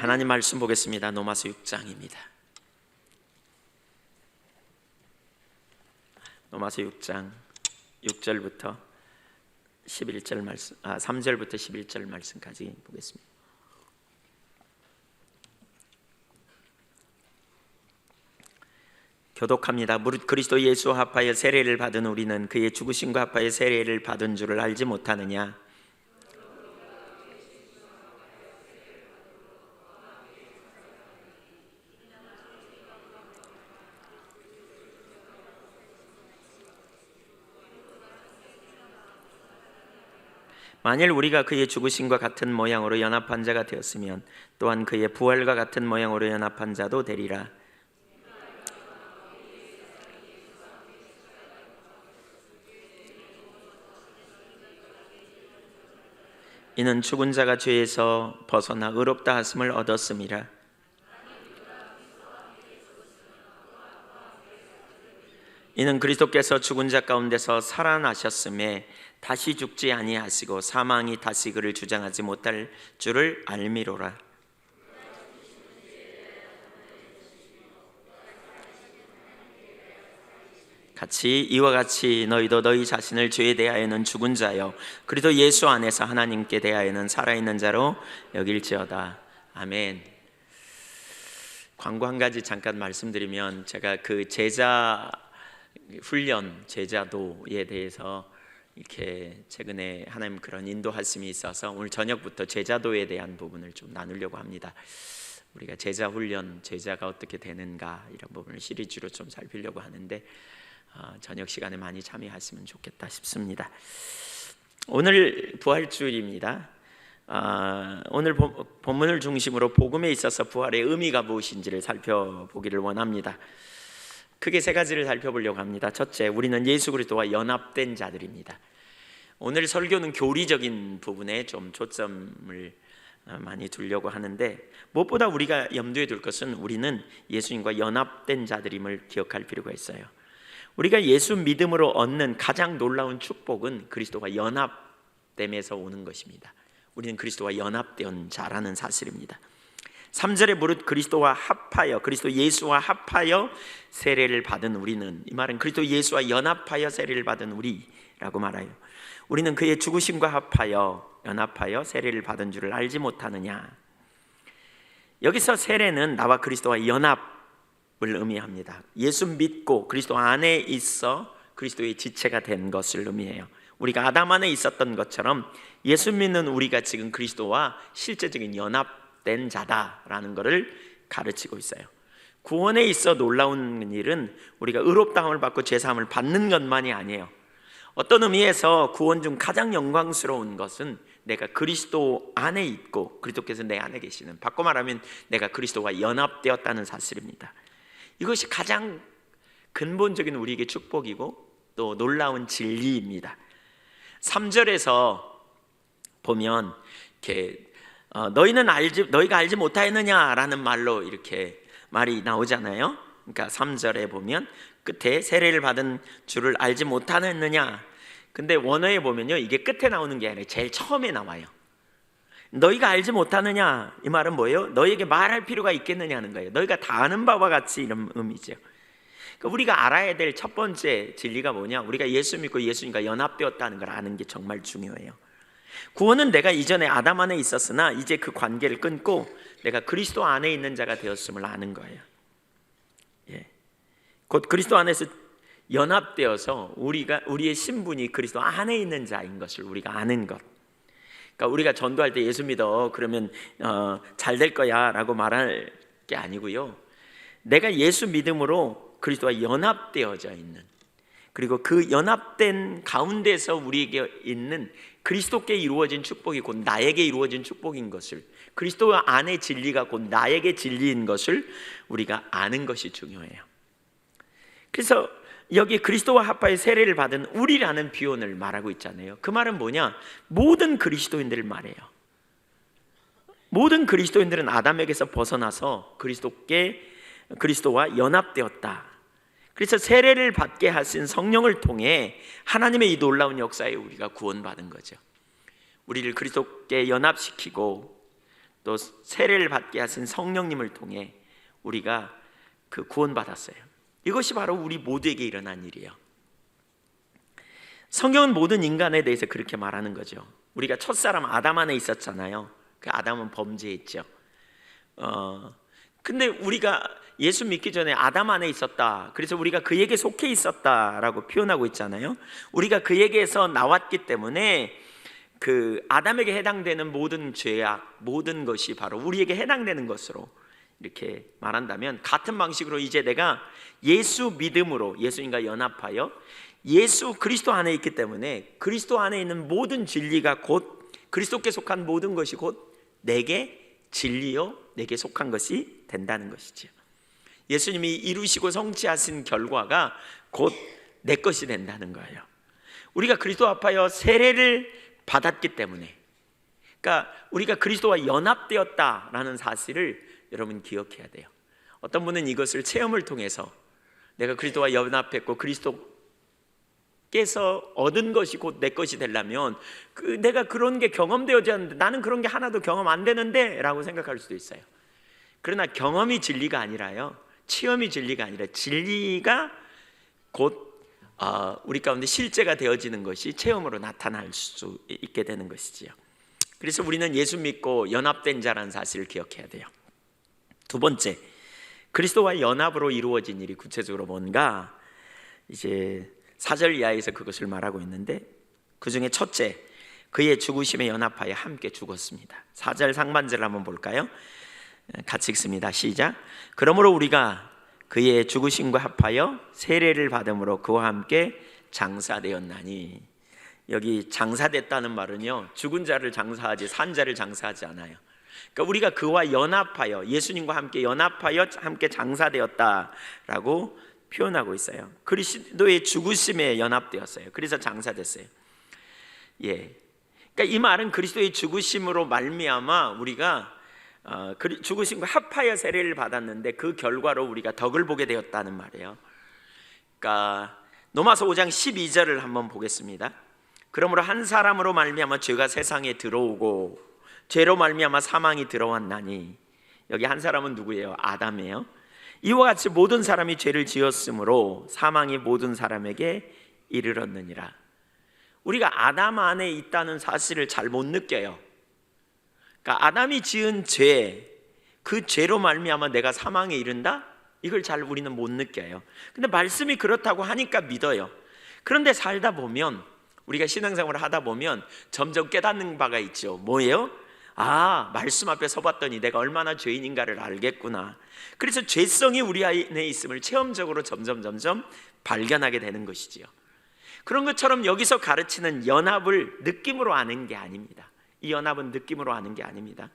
하나님 말씀 보겠습니다. 로마서 6장입니다. 로마서 6장 6절부터 11절 말씀, 3절부터 11절 말씀까지 보겠습니다. 교독합니다. 무릇 그리스도 예수와 합하여 세례를 받은 우리는 그의 죽으심과 합하여 세례를 받은 줄을 알지 못하느냐? 만일 우리가 그의 죽으심과 같은 모양으로 연합한 자가 되었으면 또한 그의 부활과 같은 모양으로 연합한 자도 되리라. 이는 죽은 자가 죄에서 벗어나 의롭다 하심을 얻었음이라. 이는 그리스도께서 죽은 자 가운데서 살아나셨음에 다시 죽지 아니하시고 사망이 다시 그를 주장하지 못할 줄을 알미로라. 이와 같이 너희도 너희 자신을 죄에 대하여는 죽은 자요 그리스도 예수 안에서 하나님께 대하여는 살아있는 자로 여길지어다. 아멘. 광고 한 가지 잠깐 말씀드리면, 제가 그 제자 훈련, 제자도에 대해서 이렇게 최근에 하나님 그런 인도하심이 있어서 오늘 저녁부터 제자도에 대한 부분을 좀 나누려고 합니다. 우리가 제자 훈련, 제자가 어떻게 되는가 이런 부분을 시리즈로 좀 살피려고 하는데 저녁 시간에 많이 참여하시면 좋겠다 싶습니다. 오늘 부활주일입니다. 오늘 본문을 중심으로 복음에 있어서 부활의 의미가 무엇인지를 살펴보기를 원합니다. 크게 세 가지를 살펴보려고 합니다. 첫째, 우리는 예수 그리스도와 연합된 자들입니다. 오늘 설교는 교리적인 부분에 좀 초점을 많이 두려고 하는데, 무엇보다 우리가 염두에 둘 것은 우리는 예수님과 연합된 자들임을 기억할 필요가 있어요. 우리가 예수 믿음으로 얻는 가장 놀라운 축복은 그리스도와 연합됨에서 오는 것입니다. 우리는 그리스도와 연합된 자라는 사실입니다. 3절에 무릇 그리스도와 합하여, 그리스도 예수와 합하여 세례를 받은 우리는, 이 말은 그리스도 예수와 연합하여 세례를 받은 우리라고 말해요. 우리는 그의 죽으심과 합하여, 연합하여 세례를 받은 줄을 알지 못하느냐. 여기서 세례는 나와 그리스도와 연합을 의미합니다. 예수 믿고 그리스도 안에 있어 그리스도의 지체가 된 것을 의미해요. 우리가 아담 안에 있었던 것처럼 예수 믿는 우리가 지금 그리스도와 실제적인 연합된 자다라는 것을 가르치고 있어요. 구원에 있어 놀라운 일은 우리가 의롭다함을 받고 죄사함을 받는 것만이 아니에요. 어떤 의미에서 구원 중 가장 영광스러운 것은 내가 그리스도 안에 있고 그리스도께서 내 안에 계시는, 바꿔 말하면 내가 그리스도와 연합되었다는 사실입니다. 이것이 가장 근본적인 우리에게 축복이고 또 놀라운 진리입니다. 3절에서 보면 이렇게 너희가 알지 못하였느냐라는 말로 이렇게 말이 나오잖아요. 그러니까 3절에 보면 끝에 세례를 받은 줄을 알지 못하였느냐. 근데 원어에 보면요, 이게 끝에 나오는 게 아니라 제일 처음에 나와요. 너희가 알지 못하느냐, 이 말은 뭐예요? 너희에게 말할 필요가 있겠느냐는 거예요. 너희가 다 아는 바와 같이, 이런 의미죠. 그러니까 우리가 알아야 될 첫 번째 진리가 뭐냐? 우리가 예수 믿고 예수님과 연합되었다는 걸 아는 게 정말 중요해요. 구원은 내가 이전에 아담 안에 있었으나 이제 그 관계를 끊고 내가 그리스도 안에 있는 자가 되었음을 아는 거예요. 곧 그리스도 안에서 연합되어서 우리의 신분이 그리스도 안에 있는 자인 것을 우리가 아는 것. 그러니까 우리가 전도할 때 예수 믿어 그러면 잘 될 거야 라고 말할 게 아니고요, 내가 예수 믿음으로 그리스도와 연합되어져 있는, 그리고 그 연합된 가운데서 우리에게 있는 그리스도께 이루어진 축복이 곧 나에게 이루어진 축복인 것을, 그리스도 안의 진리가 곧 나에게 진리인 것을 우리가 아는 것이 중요해요. 그래서 여기 그리스도와 합하여 세례를 받은 우리라는 비유를 말하고 있잖아요. 그 말은 뭐냐? 모든 그리스도인들을 말해요. 모든 그리스도인들은 아담에게서 벗어나서 그리스도와 연합되었다. 그래서 세례를 받게 하신 성령을 통해 하나님의 이 놀라운 역사에 우리가 구원받은 거죠. 우리를 그리스도께 연합시키고 또 세례를 받게 하신 성령님을 통해 우리가 그 구원받았어요. 이것이 바로 우리 모두에게 일어난 일이에요. 성경은 모든 인간에 대해서 그렇게 말하는 거죠. 우리가 첫사람 아담 안에 있었잖아요. 그 아담은 범죄했죠. 근데 우리가 예수 믿기 전에 아담 안에 있었다. 그래서 우리가 그에게 속해 있었다라고 표현하고 있잖아요. 우리가 그에게서 나왔기 때문에 그 아담에게 해당되는 모든 죄악, 모든 것이 바로 우리에게 해당되는 것으로 이렇게 말한다면, 같은 방식으로 이제 내가 예수 믿음으로 예수님과 연합하여 예수 그리스도 안에 있기 때문에 그리스도 안에 있는 모든 진리가 곧 그리스도께 속한 모든 것이 곧 내게 진리요 내게 속한 것이 된다는 것이죠. 예수님이 이루시고 성취하신 결과가 곧 내 것이 된다는 거예요. 우리가 그리스도 앞하여 세례를 받았기 때문에, 그러니까 우리가 그리스도와 연합되었다라는 사실을 여러분 기억해야 돼요. 어떤 분은 이것을 체험을 통해서 내가 그리스도와 연합했고 그리스도께서 얻은 것이 곧 내 것이 되려면 내가 그런 게 경험되어지 않는데 나는 그런 게 하나도 경험 안 되는데 라고 생각할 수도 있어요. 그러나 경험이 진리가 아니라요, 체험이 진리가 아니라 진리가 곧 우리 가운데 실제가 되어지는 것이 체험으로 나타날 수 있게 되는 것이지요. 그래서 우리는 예수 믿고 연합된 자라는 사실을 기억해야 돼요. 두 번째, 그리스도와 연합으로 이루어진 일이 구체적으로 뭔가 이제 4절 이하에서 그것을 말하고 있는데, 그 중에 첫째, 그의 죽으심에 연합하여 함께 죽었습니다. 4절 상반절을 한번 볼까요? 같이 읽습니다. 시작. 그러므로 우리가 그의 죽으심과 합하여 세례를 받음으로 그와 함께 장사되었나니. 여기 장사됐다는 말은요, 죽은 자를 장사하지 산 자를 장사하지 않아요. 그러니까 우리가 그와 연합하여, 예수님과 함께 연합하여 함께 장사되었다라고 표현하고 있어요. 그리스도의 죽으심에 연합되었어요. 그래서 장사됐어요. 예, 그러니까 이 말은 그리스도의 죽으심으로 말미암아 우리가 죽으심과 합하여 세례를 받았는데 그 결과로 우리가 덕을 보게 되었다는 말이에요. 그러니까 로마서 5장 12절을 한번 보겠습니다. 그러므로 한 사람으로 말미암아 죄가 세상에 들어오고 죄로 말미암아 사망이 들어왔나니. 여기 한 사람은 누구예요? 아담이에요. 이와 같이 모든 사람이 죄를 지었으므로 사망이 모든 사람에게 이르렀느니라. 우리가 아담 안에 있다는 사실을 잘 못 느껴요. 그러니까 아담이 지은 죄, 그 죄로 말미암아 내가 사망에 이른다? 이걸 잘 우리는 못 느껴요. 근데 말씀이 그렇다고 하니까 믿어요. 그런데 살다 보면, 우리가 신앙생활을 하다 보면 점점 깨닫는 바가 있죠. 뭐예요? 말씀 앞에 서봤더니 내가 얼마나 죄인인가를 알겠구나. 그래서 죄성이 우리 안에 있음을 체험적으로 점점 발견하게 되는 것이지요. 그런 것처럼 여기서 가르치는 연합을 느낌으로 아는 게 아닙니다. 이 연합은 느낌으로 아는 게 아닙니다.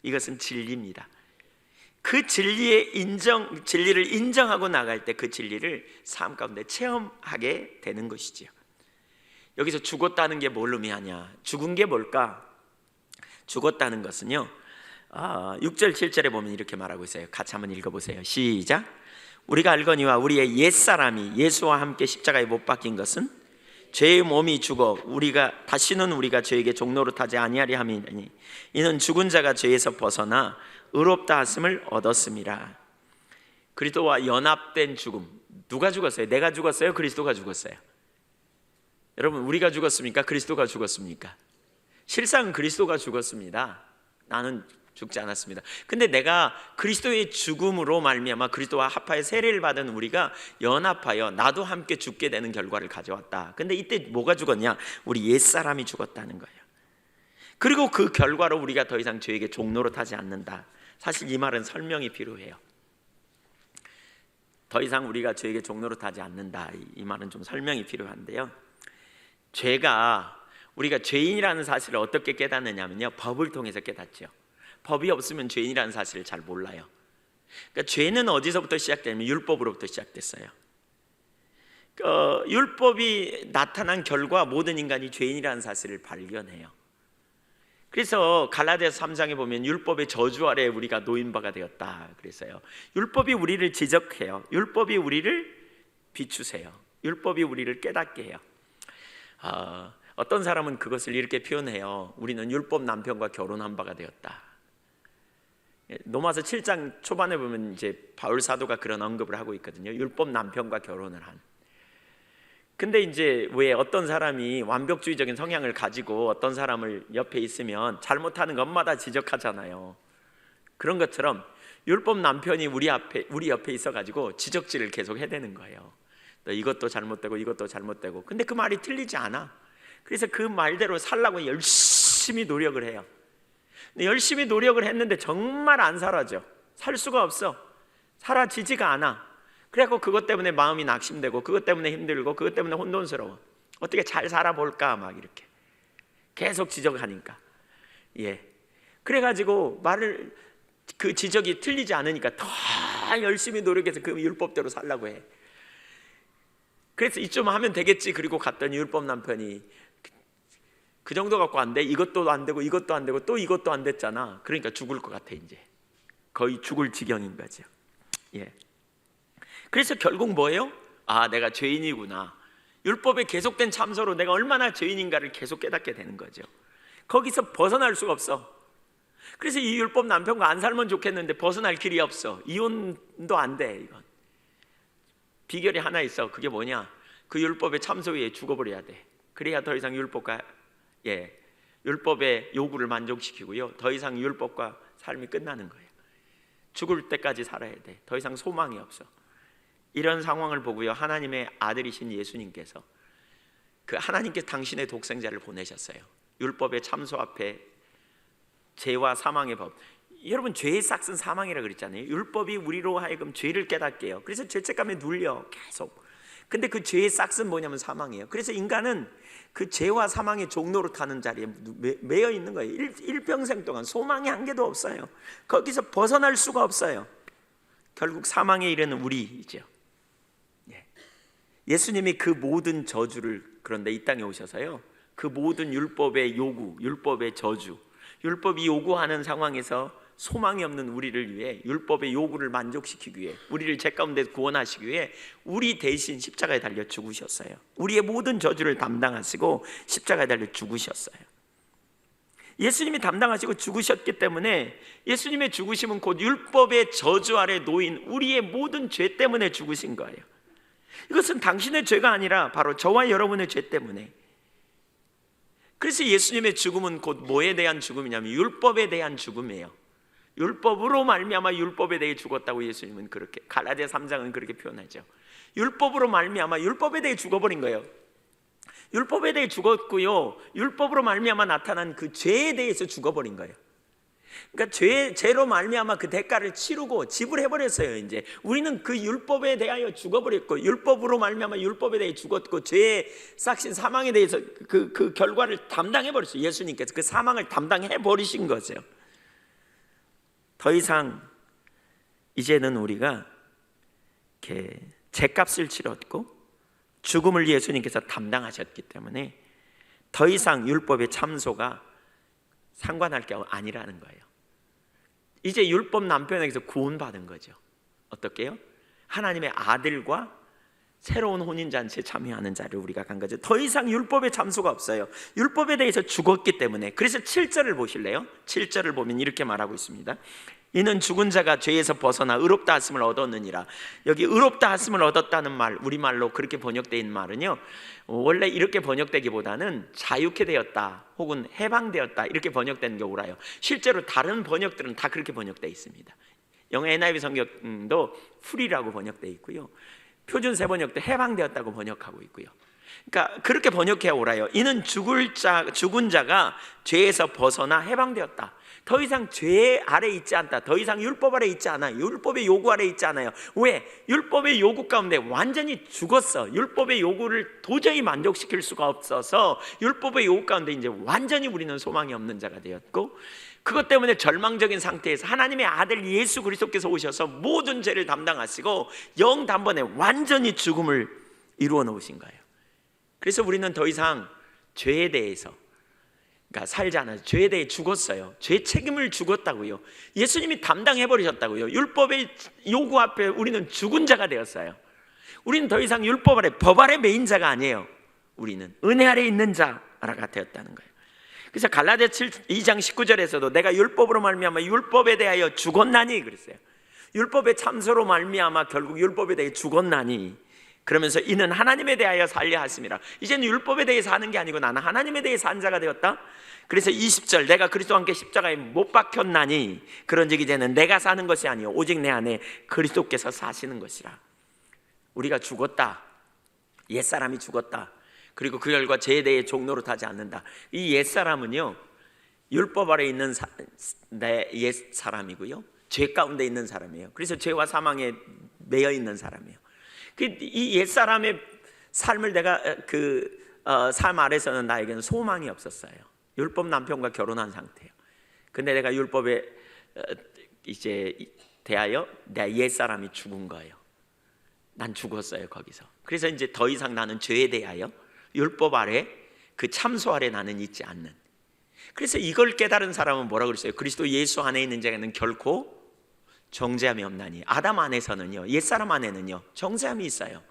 이것은 진리입니다. 그 진리를 인정하고 나갈 때 그 진리를 삶 가운데 체험하게 되는 것이지요. 여기서 죽었다는 게 뭘 의미하냐? 죽은 게 뭘까? 죽었다는 것은요, 6절 7절에 보면 이렇게 말하고 있어요. 같이 한번 읽어보세요. 시작. 우리가 알거니와 우리의 옛사람이 예수와 함께 십자가에 못 박힌 것은 죄의 몸이 죽어 다시는 우리가 죄에게 종노릇하지 아니하리 함이니 이는 죽은 자가 죄에서 벗어나 의롭다 하심을 얻었음이라. 그리스도와 연합된 죽음. 누가 죽었어요? 내가 죽었어요? 그리스도가 죽었어요? 여러분, 우리가 죽었습니까? 그리스도가 죽었습니까? 실상은 그리스도가 죽었습니다. 나는 죽지 않았습니다. 근데 내가 그리스도의 죽음으로 말미암아 그리스도와 합하여 세례를 받은 우리가 연합하여 나도 함께 죽게 되는 결과를 가져왔다. 근데 이때 뭐가 죽었냐? 우리 옛사람이 죽었다는 거예요. 그리고 그 결과로 우리가 더 이상 죄에게 종노릇하지 않는다. 사실 이 말은 설명이 필요해요. 더 이상 우리가 죄에게 종노릇하지 않는다, 이 말은 좀 설명이 필요한데요, 우리가 죄인이라는 사실을 어떻게 깨닫느냐면요, 법을 통해서 깨닫죠. 법이 없으면 죄인이라는 사실을 잘 몰라요. 그러니까 죄는 어디서부터 시작되냐면 율법으로부터 시작됐어요. 율법이 나타난 결과 모든 인간이 죄인이라는 사실을 발견해요. 그래서 갈라디아서 3장에 보면 율법의 저주 아래 우리가 놓인 바가 되었다 그랬어요. 율법이 우리를 지적해요. 율법이 우리를 비추세요. 율법이 우리를 깨닫게 해요. 어떤 사람은 그것을 이렇게 표현해요. 우리는 율법 남편과 결혼한 바가 되었다. 로마서 7장 초반에 보면 이제 바울 사도가 그런 언급을 하고 있거든요. 율법 남편과 결혼을 한. 근데 이제 왜 어떤 사람이 완벽주의적인 성향을 가지고 어떤 사람을 옆에 있으면 잘못하는 것마다 지적하잖아요. 그런 것처럼 율법 남편이 우리 옆에 있어가지고 지적질을 계속 해대는 거예요. 너 이것도 잘못되고 이것도 잘못되고. 근데 그 말이 틀리지 않아. 그래서 그 말대로 살라고 열심히 노력을 해요. 근데 열심히 노력을 했는데 정말 안 사라져. 살 수가 없어. 사라지지가 않아. 그래갖고 그것 때문에 마음이 낙심되고, 그것 때문에 힘들고, 그것 때문에 혼돈스러워. 어떻게 잘 살아볼까 막 이렇게 계속 지적하니까. 그래가지고 그 지적이 틀리지 않으니까 더 열심히 노력해서 그 율법대로 살라고 해. 그래서 이쯤 하면 되겠지. 그리고 갔더니 율법 남편이 그 정도 갖고 안 돼. 이것도 안 되고 이것도 안 되고 또 이것도 안 됐잖아. 그러니까 죽을 것 같아. 이제 거의 죽을 지경인 거죠. 그래서 결국 뭐예요? 아, 내가 죄인이구나. 율법에 계속된 참소로 내가 얼마나 죄인인가를 계속 깨닫게 되는 거죠. 거기서 벗어날 수가 없어. 그래서 이 율법 남편과 안 살면 좋겠는데 벗어날 길이 없어. 이혼도 안 돼. 이건 비결이 하나 있어. 그게 뭐냐? 그 율법의 참소에 죽어버려야 돼. 그래야 더 이상 율법의 요구를 만족시키고요, 더 이상 율법과 삶이 끝나는 거예요. 죽을 때까지 살아야 돼. 더 이상 소망이 없어. 이런 상황을 보고요, 하나님의 아들이신 예수님께서 하나님께서 당신의 독생자를 보내셨어요. 율법의 참소 앞에 죄와 사망의 법. 여러분, 죄의 싹은 사망이라 그랬잖아요. 율법이 우리로 하여금 죄를 깨닫게 해요. 그래서 죄책감에 눌려 계속. 근데 그 죄의 싹은 뭐냐면 사망이에요. 그래서 인간은 그 죄와 사망의 종로로 타는 자리에 매여 있는 거예요. 일평생 동안 소망이 한 개도 없어요. 거기서 벗어날 수가 없어요. 결국 사망에 이르는 우리이죠. 예수님이 그 모든 저주를, 그런데 이 땅에 오셔서요, 그 모든 율법의 요구, 율법의 저주, 율법이 요구하는 상황에서 소망이 없는 우리를 위해, 율법의 요구를 만족시키기 위해, 우리를 죄 가운데 구원하시기 위해 우리 대신 십자가에 달려 죽으셨어요. 우리의 모든 저주를 담당하시고 십자가에 달려 죽으셨어요. 예수님이 담당하시고 죽으셨기 때문에 예수님의 죽으심은 곧 율법의 저주 아래 놓인 우리의 모든 죄 때문에 죽으신 거예요. 이것은 당신의 죄가 아니라 바로 저와 여러분의 죄 때문에. 그래서 예수님의 죽음은 곧 뭐에 대한 죽음이냐면 율법에 대한 죽음이에요. 율법으로 말미암아 율법에 대해 죽었다고 예수님은 그렇게, 갈라디아 3장은 그렇게 표현하죠. 율법으로 말미암아 율법에 대해 죽어버린 거예요. 율법에 대해 죽었고요, 율법으로 말미암아 나타난 그 죄에 대해서 죽어버린 거예요. 그러니까 죄로 말미암아 그 대가를 치르고 지불해버렸어요. 이제 우리는 그 율법에 대하여 죽어버렸고, 율법으로 말미암아 율법에 대해 죽었고, 죄의 싹신 사망에 대해서 그 결과를 담당해버렸어요. 예수님께서 그 사망을 담당해버리신 거죠. 더 이상 이제는 우리가 이렇게 죄값을 치렀고 죽음을 예수님께서 담당하셨기 때문에 더 이상 율법의 참소가 상관할 게 아니라는 거예요. 이제 율법 남편에게서 구원받은 거죠. 어떻게요? 하나님의 아들과 새로운 혼인잔치에 참여하는 자를 우리가 간 거죠. 더 이상 율법의 참소가 없어요. 율법에 대해서 죽었기 때문에. 그래서 7절을 보실래요? 7절을 보면 이렇게 말하고 있습니다. 이는 죽은 자가 죄에서 벗어나 의롭다 하심을 얻었느니라. 여기 의롭다 하심을 얻었다는 말, 우리말로 그렇게 번역되어 있는 말은요, 원래 이렇게 번역되기보다는 자유케 되었다 혹은 해방되었다 이렇게 번역되는 경우가 옳아요. 실제로 다른 번역들은 다 그렇게 번역되어 있습니다. 영어 NIV 성경도 free라고 번역되어 있고요, 표준 세번역도 해방되었다고 번역하고 있고요. 그러니까 그렇게 번역해 옳아요. 이는 죽은 자가 죄에서 벗어나 해방되었다. 더 이상 죄 아래 있지 않다. 더 이상 율법 아래 있지 않아요. 율법의 요구 아래 있지 않아요. 왜? 율법의 요구 가운데 완전히 죽었어. 율법의 요구를 도저히 만족시킬 수가 없어서 율법의 요구 가운데 이제 완전히 우리는 소망이 없는 자가 되었고, 그것 때문에 절망적인 상태에서 하나님의 아들 예수 그리스도께서 오셔서 모든 죄를 담당하시고 영단번에 완전히 죽음을 이루어 놓으신 거예요. 그래서 우리는 더 이상 죄에 대해서 살지 않아요. 죄에 대해 죽었어요. 죄 책임을 죽었다고요. 예수님이 담당해버리셨다고요. 율법의 요구 앞에 우리는 죽은 자가 되었어요. 우리는 더 이상 율법 아래, 법 아래 매인 자가 아니에요. 우리는 은혜 아래 있는 자가 되었다는 거예요. 그래서 갈라디아 2장 19절에서도 내가 율법으로 말미암아 율법에 대하여 죽었나니 그랬어요. 율법의 참소로 말미암아 결국 율법에 대해 죽었나니, 그러면서 이는 하나님에 대하여 살려 하심이라. 이제는 율법에 대해 사는 게 아니고 나는 하나님에 대해 산 자가 되었다. 그래서 20절 내가 그리스도와 함께 십자가에 못 박혔나니 그런즉 이제는 내가 사는 것이 아니요 오직 내 안에 그리스도께서 사시는 것이라. 우리가 죽었다, 옛사람이 죽었다, 그리고 그 결과 죄에 대해 종노로 타지 않는다. 이 옛사람은요 율법 아래 있는 내 옛사람이고요, 죄 가운데 있는 사람이에요. 그래서 죄와 사망에 매여 있는 사람이에요. 이 옛사람의 삶을 내가 삶 아래서는 나에게는 소망이 없었어요. 율법 남편과 결혼한 상태예요. 근데 내가 율법에 이제 대하여 내 옛사람이 죽은 거예요. 난 죽었어요 거기서. 그래서 이제 더 이상 나는 죄에 대하여 율법 아래 그 참소 아래 나는 있지 않는. 그래서 이걸 깨달은 사람은 뭐라고 그랬어요? 그리스도 예수 안에 있는 자에는 결코 정죄함이 없나니. 아담 안에서는요, 옛사람 안에는요 정죄함이 있어요.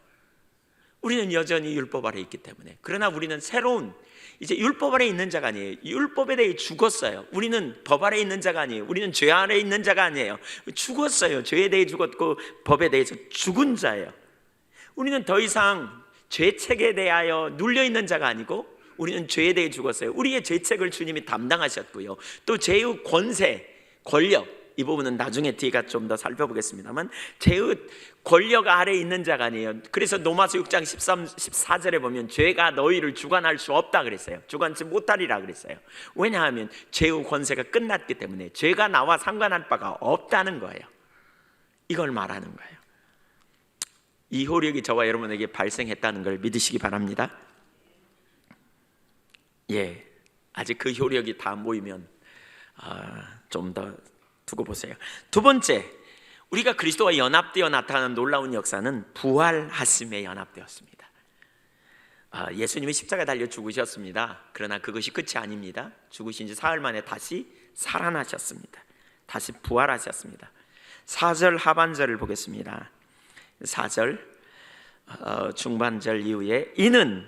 우리는 여전히 율법 아래 있기 때문에. 그러나 우리는 새로운, 이제 율법 아래 있는 자가 아니에요. 율법에 대해 죽었어요. 우리는 법 아래 있는 자가 아니에요. 우리는 죄 아래 있는 자가 아니에요. 죽었어요. 죄에 대해 죽었고 법에 대해서 죽은 자예요. 우리는 더 이상 죄책에 대하여 눌려있는 자가 아니고 우리는 죄에 대해 죽었어요. 우리의 죄책을 주님이 담당하셨고요, 또 죄의 권세, 권력, 이 부분은 나중에 뒤가 좀 더 살펴보겠습니다만 죄의 권력 아래 있는 자가 아니에요. 그래서 로마서 6장 13, 14절에 보면 죄가 너희를 주관할 수 없다 그랬어요. 주관치 못하리라 그랬어요. 왜냐하면 죄의 권세가 끝났기 때문에 죄가 나와 상관할 바가 없다는 거예요. 이걸 말하는 거예요. 이 효력이 저와 여러분에게 발생했다는 걸 믿으시기 바랍니다. 예, 아직 그 효력이 다 모이면 좀 더 두고 보세요. 두 번째, 우리가 그리스도와 연합되어 나타나는 놀라운 역사는 부활하심에 연합되었습니다. 예수님이 십자가에 달려 죽으셨습니다. 그러나 그것이 끝이 아닙니다. 죽으신 지 사흘 만에 다시 살아나셨습니다. 다시 부활하셨습니다. 4절 하반절을 보겠습니다. 4절 중반절 이후에 이는,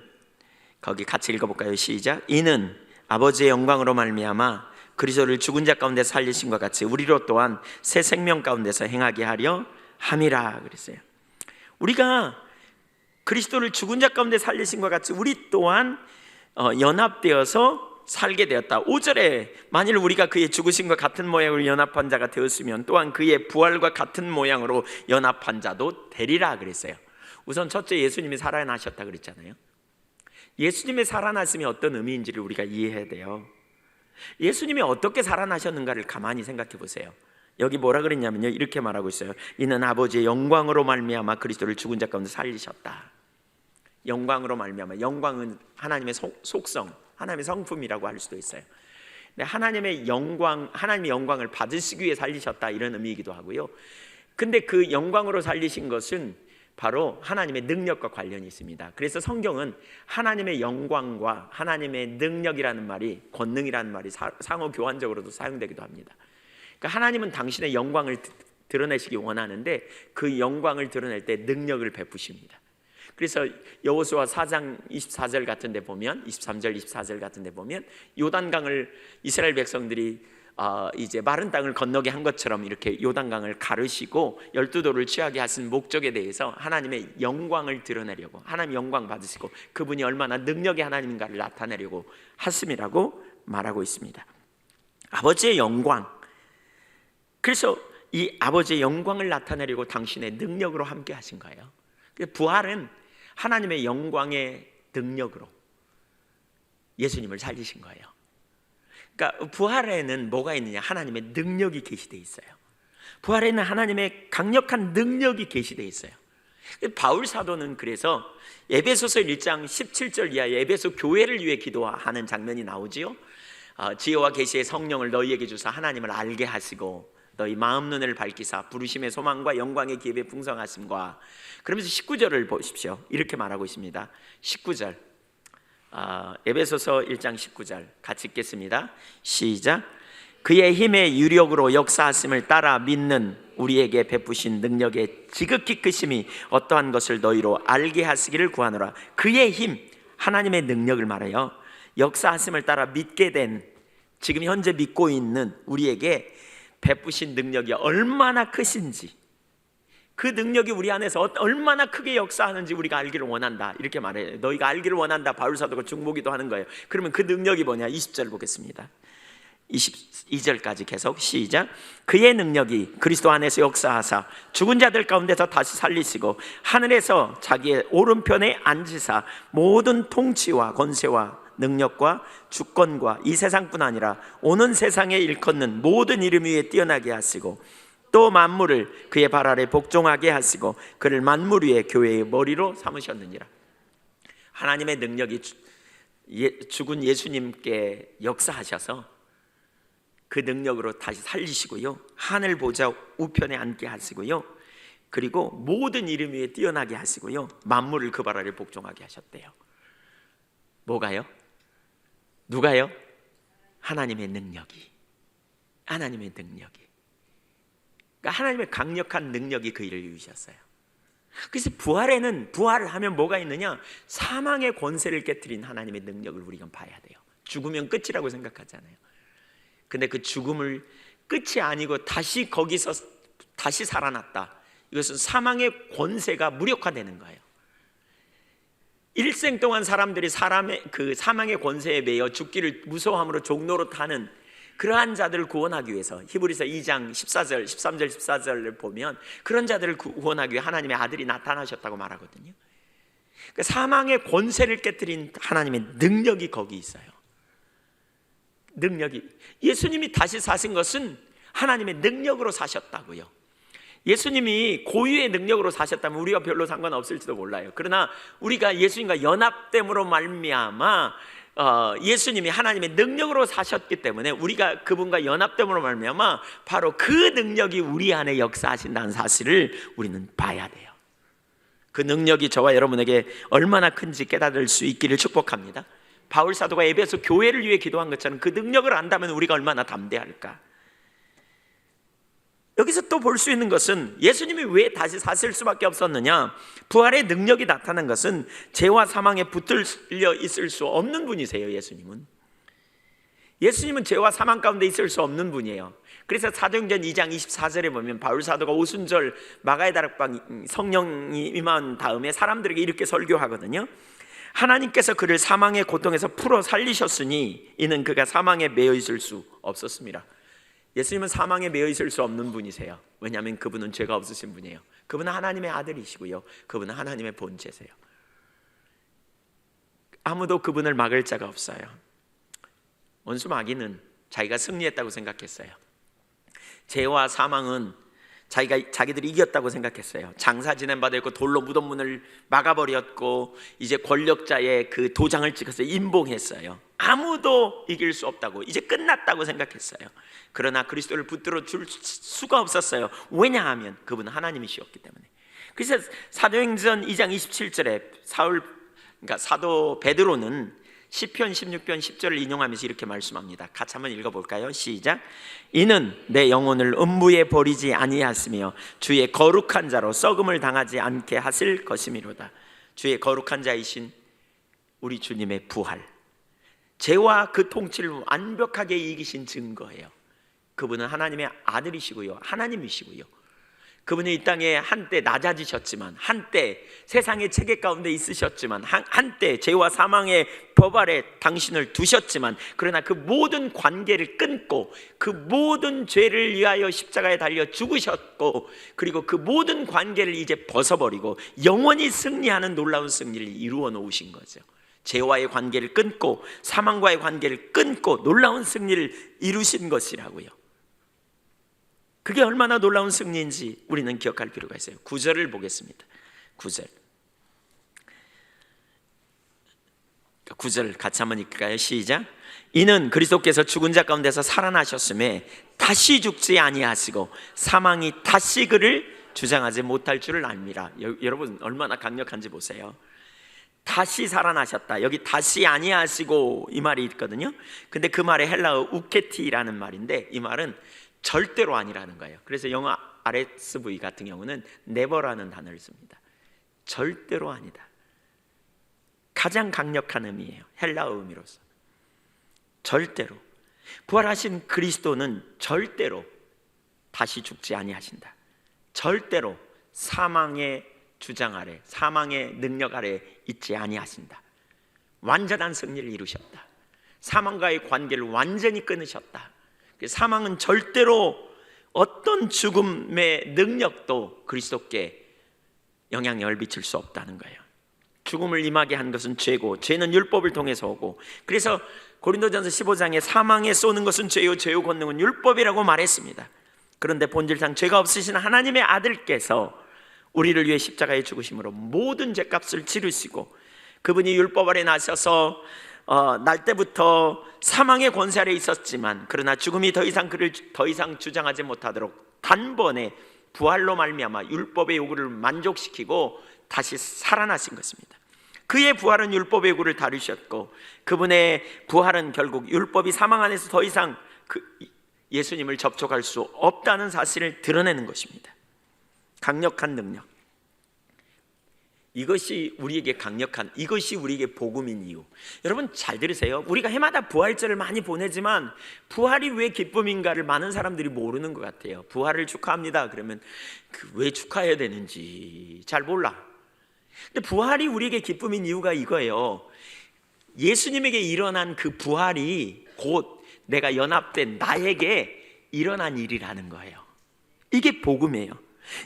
거기 같이 읽어볼까요? 시작. 이는 아버지의 영광으로 말미암아 그리스도를 죽은 자 가운데 살리심과 같이 우리로 또한 새 생명 가운데서 행하게 하려 함이라 그랬어요. 우리가 그리스도를 죽은 자 가운데 살리심과 같이 우리 또한 연합되어서 살게 되었다. 5절에 만일 우리가 그의 죽으심과 같은 모양으로 연합한 자가 되었으면 또한 그의 부활과 같은 모양으로 연합한 자도 되리라 그랬어요. 우선 첫째, 예수님이 살아나셨다 그랬잖아요. 예수님의 살아나심이 어떤 의미인지를 우리가 이해해야 돼요. 예수님이 어떻게 살아나셨는가를 가만히 생각해 보세요. 여기 뭐라 그랬냐면요, 이렇게 말하고 있어요. 이는 아버지의 영광으로 말미암아 그리스도를 죽은 자 가운데 살리셨다. 영광으로 말미암아, 영광은 하나님의 속성, 하나님의 성품이라고 할 수도 있어요. 근데 하나님의 영광을 받으시기 위해 살리셨다, 이런 의미이기도 하고요. 근데 그 영광으로 살리신 것은 바로 하나님의 능력과 관련이 있습니다. 그래서 성경은 하나님의 영광과 하나님의 능력이라는 말이, 권능이라는 말이 상호 교환적으로도 사용되기도 합니다. 그러니까 하나님은 당신의 영광을 드러내시기 원하는데 그 영광을 드러낼 때 능력을 베푸십니다. 그래서 여호수아 4장 24절 같은 데 보면, 23절 24절 같은 데 보면 요단강을 이스라엘 백성들이 이제 마른 땅을 건너게 한 것처럼 이렇게 요단강을 가르시고 12도를 취하게 하신 목적에 대해서 하나님의 영광을 드러내려고, 하나님 영광 받으시고 그분이 얼마나 능력의 하나님인가를 나타내려고 하심이라고 말하고 있습니다. 아버지의 영광, 그래서 이 아버지의 영광을 나타내려고 당신의 능력으로 함께 하신 거예요. 부활은 하나님의 영광의 능력으로 예수님을 살리신 거예요. 그러니까 부활에는 뭐가 있느냐? 하나님의 능력이 계시되어 있어요. 부활에는 하나님의 강력한 능력이 계시되어 있어요. 바울 사도는 그래서 에베소서 1장 17절 이하에 에베소 교회를 위해 기도하는 장면이 나오지요. 지혜와 계시의 성령을 너희에게 주사 하나님을 알게 하시고 너희 마음 눈을 밝히사 부르심의 소망과 영광의 기업의 풍성하심과, 그러면서 19절을 보십시오. 이렇게 말하고 있습니다. 19절, 에베소서 1장 19절 같이 읽겠습니다. 시작. 그의 힘의 유력으로 역사하심을 따라 믿는 우리에게 베푸신 능력의 지극히 크심이 어떠한 것을 너희로 알게 하시기를 구하노라. 그의 힘, 하나님의 능력을 말해요. 역사하심을 따라 믿게 된 지금 현재 믿고 있는 우리에게 베푸신 능력이 얼마나 크신지, 그 능력이 우리 안에서 얼마나 크게 역사하는지 우리가 알기를 원한다, 이렇게 말해요. 너희가 알기를 원한다, 바울 사도가 중보기도 하는 거예요. 그러면 그 능력이 뭐냐? 20절 보겠습니다. 22절까지 계속 시작. 그의 능력이 그리스도 안에서 역사하사 죽은 자들 가운데서 다시 살리시고 하늘에서 자기의 오른편에 앉으사 모든 통치와 권세와 능력과 주권과 이 세상뿐 아니라 오는 세상에 일컫는 모든 이름 위에 뛰어나게 하시고 또 만물을 그의 발 아래 복종하게 하시고 그를 만물 위에 교회의 머리로 삼으셨느니라. 하나님의 능력이 죽은 예수님께 역사하셔서 그 능력으로 다시 살리시고요, 하늘 보좌 우편에 앉게 하시고요, 그리고 모든 이름 위에 뛰어나게 하시고요, 만물을 그 발 아래 복종하게 하셨대요. 뭐가요? 누가요? 하나님의 능력이. 하나님의 능력이. 그러니까 하나님의 강력한 능력이 그 일을 이루셨어요. 그래서 부활에는, 부활을 하면 뭐가 있느냐? 사망의 권세를 깨뜨린 하나님의 능력을 우리가 봐야 돼요. 죽으면 끝이라고 생각하잖아요. 근데 그 죽음을 끝이 아니고 다시 거기서 다시 살아났다. 이것은 사망의 권세가 무력화되는 거예요. 일생 동안 사람들이 그 사망의 권세에 매여 죽기를 무서워함으로 종로로 타는 그러한 자들을 구원하기 위해서 히브리서 2장 14절, 13절, 14절을 보면 그런 자들을 구원하기 위해 하나님의 아들이 나타나셨다고 말하거든요. 그러니까 사망의 권세를 깨뜨린 하나님의 능력이 거기 있어요. 능력이. 예수님이 다시 사신 것은 하나님의 능력으로 사셨다고요. 예수님이 고유의 능력으로 사셨다면 우리가 별로 상관없을지도 몰라요. 그러나 우리가 예수님과 연합됨으로 말미암아 예수님이 하나님의 능력으로 사셨기 때문에 우리가 그분과 연합됨으로 말미암아 바로 그 능력이 우리 안에 역사하신다는 사실을 우리는 봐야 돼요. 그 능력이 저와 여러분에게 얼마나 큰지 깨달을 수 있기를 축복합니다. 바울 사도가 에베소 교회를 위해 기도한 것처럼 그 능력을 안다면 우리가 얼마나 담대할까. 여기서 또 볼 수 있는 것은 예수님이 왜 다시 사실 수밖에 없었느냐? 부활의 능력이 나타난 것은 죄와 사망에 붙들려 있을 수 없는 분이세요. 예수님은 죄와 사망 가운데 있을 수 없는 분이에요. 그래서 사도행전 2장 24절에 보면 바울 사도가 오순절 마가의 다락방 성령이 임한 다음에 사람들에게 이렇게 설교하거든요. 하나님께서 그를 사망의 고통에서 풀어 살리셨으니 이는 그가 사망에 매여 있을 수 없었습니다. 예수님은 사망에 매여 있을 수 없는 분이세요. 왜냐하면 그분은 죄가 없으신 분이에요. 그분은 하나님의 아들이시고요, 그분은 하나님의 본체세요. 아무도 그분을 막을 자가 없어요. 원수 마귀는 자기가 승리했다고 생각했어요. 죄와 사망은 자기들이 이겼다고 생각했어요. 장사 지낸 바 되고 돌로 무덤문을 막아버렸고 이제 권력자의 그 도장을 찍어서 임봉했어요. 아무도 이길 수 없다고, 이제 끝났다고 생각했어요. 그러나 그리스도를 붙들어 줄 수가 없었어요. 왜냐하면 그분은 하나님이시었기 때문에. 그래서 사도행전 2장 27절에 그러니까 사도 베드로는 시편 16편 10절을 인용하면서 이렇게 말씀합니다. 같이 한번 읽어볼까요? 시작. 이는 내 영혼을 음부에 버리지 아니하시며 주의 거룩한 자로 썩음을 당하지 않게 하실 것이미로다. 주의 거룩한 자이신 우리 주님의 부활, 죄와 그 통치를 완벽하게 이기신 증거예요. 그분은 하나님의 아들이시고요, 하나님이시고요, 그분은 이 땅에 한때 낮아지셨지만, 한때 세상의 체계 가운데 있으셨지만, 한때 죄와 사망의 법 아래 당신을 두셨지만, 그러나 그 모든 관계를 끊고 그 모든 죄를 위하여 십자가에 달려 죽으셨고, 그리고 그 모든 관계를 이제 벗어버리고 영원히 승리하는 놀라운 승리를 이루어 놓으신 거죠. 죄와의 관계를 끊고 사망과의 관계를 끊고 놀라운 승리를 이루신 것이라고요. 그게 얼마나 놀라운 승리인지 우리는 기억할 필요가 있어요. 9절을 보겠습니다. 9절 같이 한번 읽을까요? 시작. 이는 그리스도께서 죽은 자 가운데서 살아나셨음에 다시 죽지 아니하시고 사망이 다시 그를 주장하지 못할 줄을 압니다. 여러분 얼마나 강력한지 보세요. 다시 살아나셨다. 여기 다시 아니하시고 이 말이 있거든요. 근데 그 말의 헬라어 우케티라는 말인데 이 말은 절대로 아니라는 거예요. 그래서 영어 RSV 같은 경우는 never라는 단어를 씁니다. 절대로 아니다. 가장 강력한 의미예요. 헬라어 의미로서 절대로. 부활하신 그리스도는 절대로 다시 죽지 아니하신다. 절대로 사망의 주장 아래, 사망의 능력 아래 있지 아니하신다. 완전한 승리를 이루셨다. 사망과의 관계를 완전히 끊으셨다. 사망은 절대로 어떤 죽음의 능력도 그리스도께 영향력을 미칠 수 없다는 거예요. 죽음을 임하게 한 것은 죄고, 죄는 율법을 통해서 오고, 그래서 고린도전서 15장에 사망에 쏘는 것은 죄요, 죄요 권능은 율법이라고 말했습니다. 그런데 본질상 죄가 없으신 하나님의 아들께서 우리를 위해 십자가에 죽으심으로 모든 죄값을 치르시고, 그분이 율법 아래 나셔서 날 때부터 사망의 권세 아래 있었지만, 그러나 죽음이 더 이상 그를 더 이상 주장하지 못하도록 단번에 부활로 말미암아 율법의 요구를 만족시키고 다시 살아나신 것입니다. 그의 부활은 율법의 요구를 다루셨고, 그분의 부활은 결국 율법이 사망 안에서 더 이상 예수님을 접촉할 수 없다는 사실을 드러내는 것입니다. 강력한 능력. 이것이 우리에게 강력한, 이것이 우리에게 복음인 이유. 여러분 잘 들으세요. 우리가 해마다 부활절을 많이 보내지만 부활이 왜 기쁨인가를 많은 사람들이 모르는 것 같아요. 부활을 축하합니다 그러면 왜 축하해야 되는지 잘 몰라. 근데 부활이 우리에게 기쁨인 이유가 이거예요. 예수님에게 일어난 그 부활이 곧 내가 연합된 나에게 일어난 일이라는 거예요. 이게 복음이에요.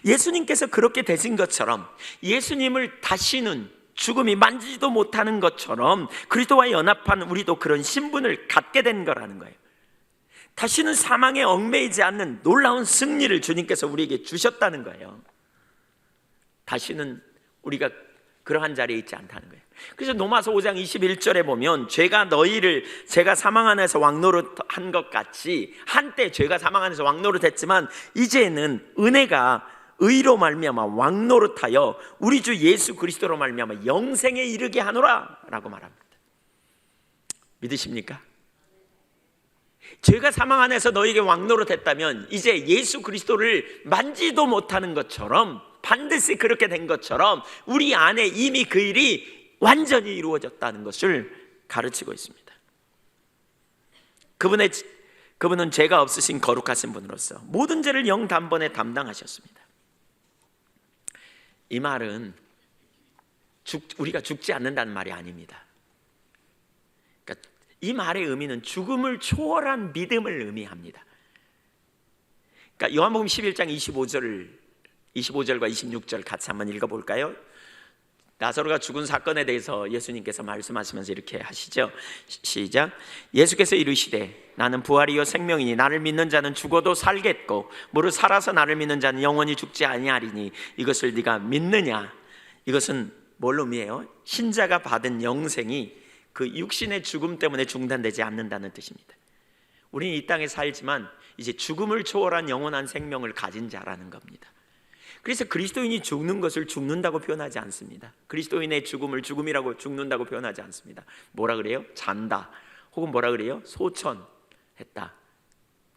예수님께서 그렇게 되신 것처럼, 예수님을 다시는 죽음이 만지지도 못하는 것처럼 그리스도와 연합한 우리도 그런 신분을 갖게 된 거라는 거예요. 다시는 사망에 얽매이지 않는 놀라운 승리를 주님께서 우리에게 주셨다는 거예요. 다시는 우리가 그러한 자리에 있지 않다는 거예요. 그래서 로마서 5장 21절에 보면 제가 사망 안에서 왕노릇한 것 같이, 한때 죄가 사망 안에서 왕노릇했지만 이제는 은혜가 의로 말미암아 왕노릇하여 우리 주 예수 그리스도로 말미암아 영생에 이르게 하노라 라고 말합니다. 믿으십니까? 죄가 사망 안에서 너에게 왕노릇했다면 이제 예수 그리스도를 만지도 못하는 것처럼, 반드시 그렇게 된 것처럼 우리 안에 이미 그 일이 완전히 이루어졌다는 것을 가르치고 있습니다. 그분은 죄가 없으신 거룩하신 분으로서 모든 죄를 영단번에 담당하셨습니다. 이 말은 우리가 죽지 않는다는 말이 아닙니다. 그러니까 이 말의 의미는 죽음을 초월한 믿음을 의미합니다. 그러니까 요한복음 11장 25절과 26절 같이 한번 읽어볼까요? 나사로가 죽은 사건에 대해서 예수님께서 말씀하시면서 이렇게 하시죠. 시작. 예수께서 이르시되 나는 부활이요 생명이니 나를 믿는 자는 죽어도 살겠고 무릇 살아서 나를 믿는 자는 영원히 죽지 아니하리니 이것을 네가 믿느냐? 이것은 뭘 의미해요? 신자가 받은 영생이 그 육신의 죽음 때문에 중단되지 않는다는 뜻입니다. 우리는 이 땅에 살지만 이제 죽음을 초월한 영원한 생명을 가진 자라는 겁니다. 그래서 그리스도인이 죽는 것을 죽는다고 표현하지 않습니다. 그리스도인의 죽음을 죽음이라고 죽는다고 표현하지 않습니다. 뭐라 그래요? 잔다, 혹은 뭐라 그래요? 소천했다,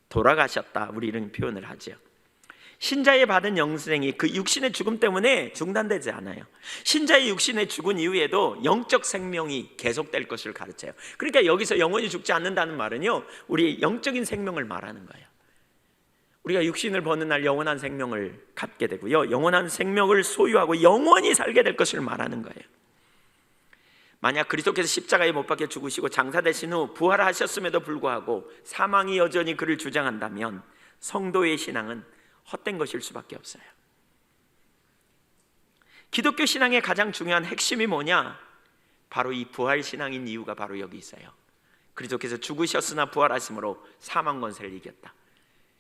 돌아가셨다, 우리 이런 표현을 하죠. 신자의 받은 영생이 그 육신의 죽음 때문에 중단되지 않아요. 신자의 육신의 죽은 이후에도 영적 생명이 계속될 것을 가르쳐요. 그러니까 여기서 영원히 죽지 않는다는 말은요, 우리 영적인 생명을 말하는 거예요. 우리가 육신을 버는 날 영원한 생명을 갖게 되고요, 영원한 생명을 소유하고 영원히 살게 될 것을 말하는 거예요. 만약 그리스도께서 십자가에 못 박혀 죽으시고 장사되신 후 부활하셨음에도 불구하고 사망이 여전히 그를 주장한다면 성도의 신앙은 헛된 것일 수밖에 없어요. 기독교 신앙의 가장 중요한 핵심이 뭐냐? 바로 이 부활 신앙인 이유가 바로 여기 있어요. 그리스도께서 죽으셨으나 부활하심으로 사망 권세를 이겼다.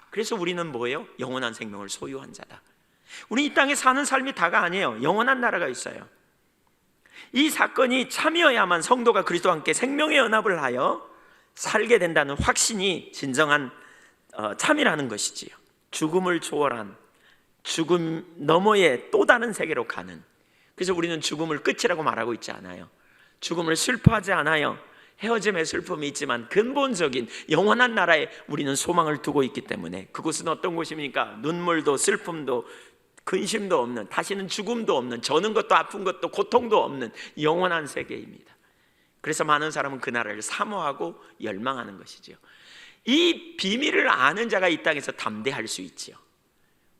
그래서 우리는 뭐예요? 영원한 생명을 소유한 자다. 우리 이 땅에 사는 삶이 다가 아니에요. 영원한 나라가 있어요. 이 사건이 참여야만 성도가 그리스도와 함께 생명의 연합을 하여 살게 된다는 확신이 진정한 참이라는 것이지요. 죽음을 초월한, 죽음 너머의 또 다른 세계로 가는. 그래서 우리는 죽음을 끝이라고 말하고 있지 않아요. 죽음을 슬퍼하지 않아요. 헤어짐의 슬픔이 있지만 근본적인 영원한 나라에 우리는 소망을 두고 있기 때문에, 그곳은 어떤 곳입니까? 눈물도 슬픔도 근심도 없는, 다시는 죽음도 없는, 저는 것도 아픈 것도 고통도 없는 영원한 세계입니다. 그래서 많은 사람은 그 나라를 사모하고 열망하는 것이죠. 이 비밀을 아는 자가 이 땅에서 담대할 수 있지요.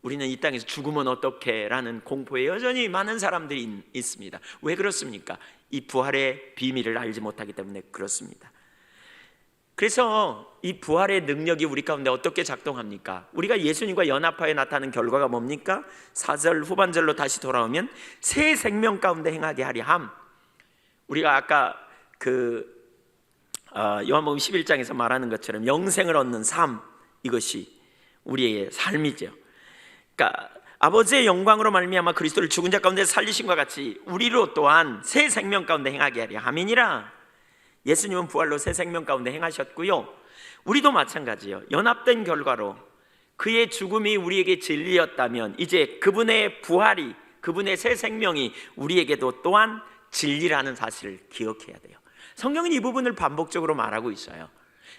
우리는 이 땅에서 죽으면 어떡해 라는 공포에 여전히 많은 사람들이 있습니다. 왜 그렇습니까? 이 부활의 비밀을 알지 못하기 때문에 그렇습니다. 그래서 이 부활의 능력이 우리 가운데 어떻게 작동합니까? 우리가 예수님과 연합하여 나타나는 결과가 뭡니까? 4절 후반절로 다시 돌아오면 새 생명 가운데 행하게 하리 함. 우리가 아까 요한복음 11장에서 말하는 것처럼 영생을 얻는 삶, 이것이 우리의 삶이죠. 그러니까 아버지의 영광으로 말미암아 그리스도를 죽은 자 가운데 살리심과 같이 우리로 또한 새 생명 가운데 행하게 하리 함이니라. 예수님은 부활로 새 생명 가운데 행하셨고요, 우리도 마찬가지예요. 연합된 결과로 그의 죽음이 우리에게 진리였다면 이제 그분의 부활이, 그분의 새 생명이 우리에게도 또한 진리라는 사실을 기억해야 돼요. 성경은 이 부분을 반복적으로 말하고 있어요.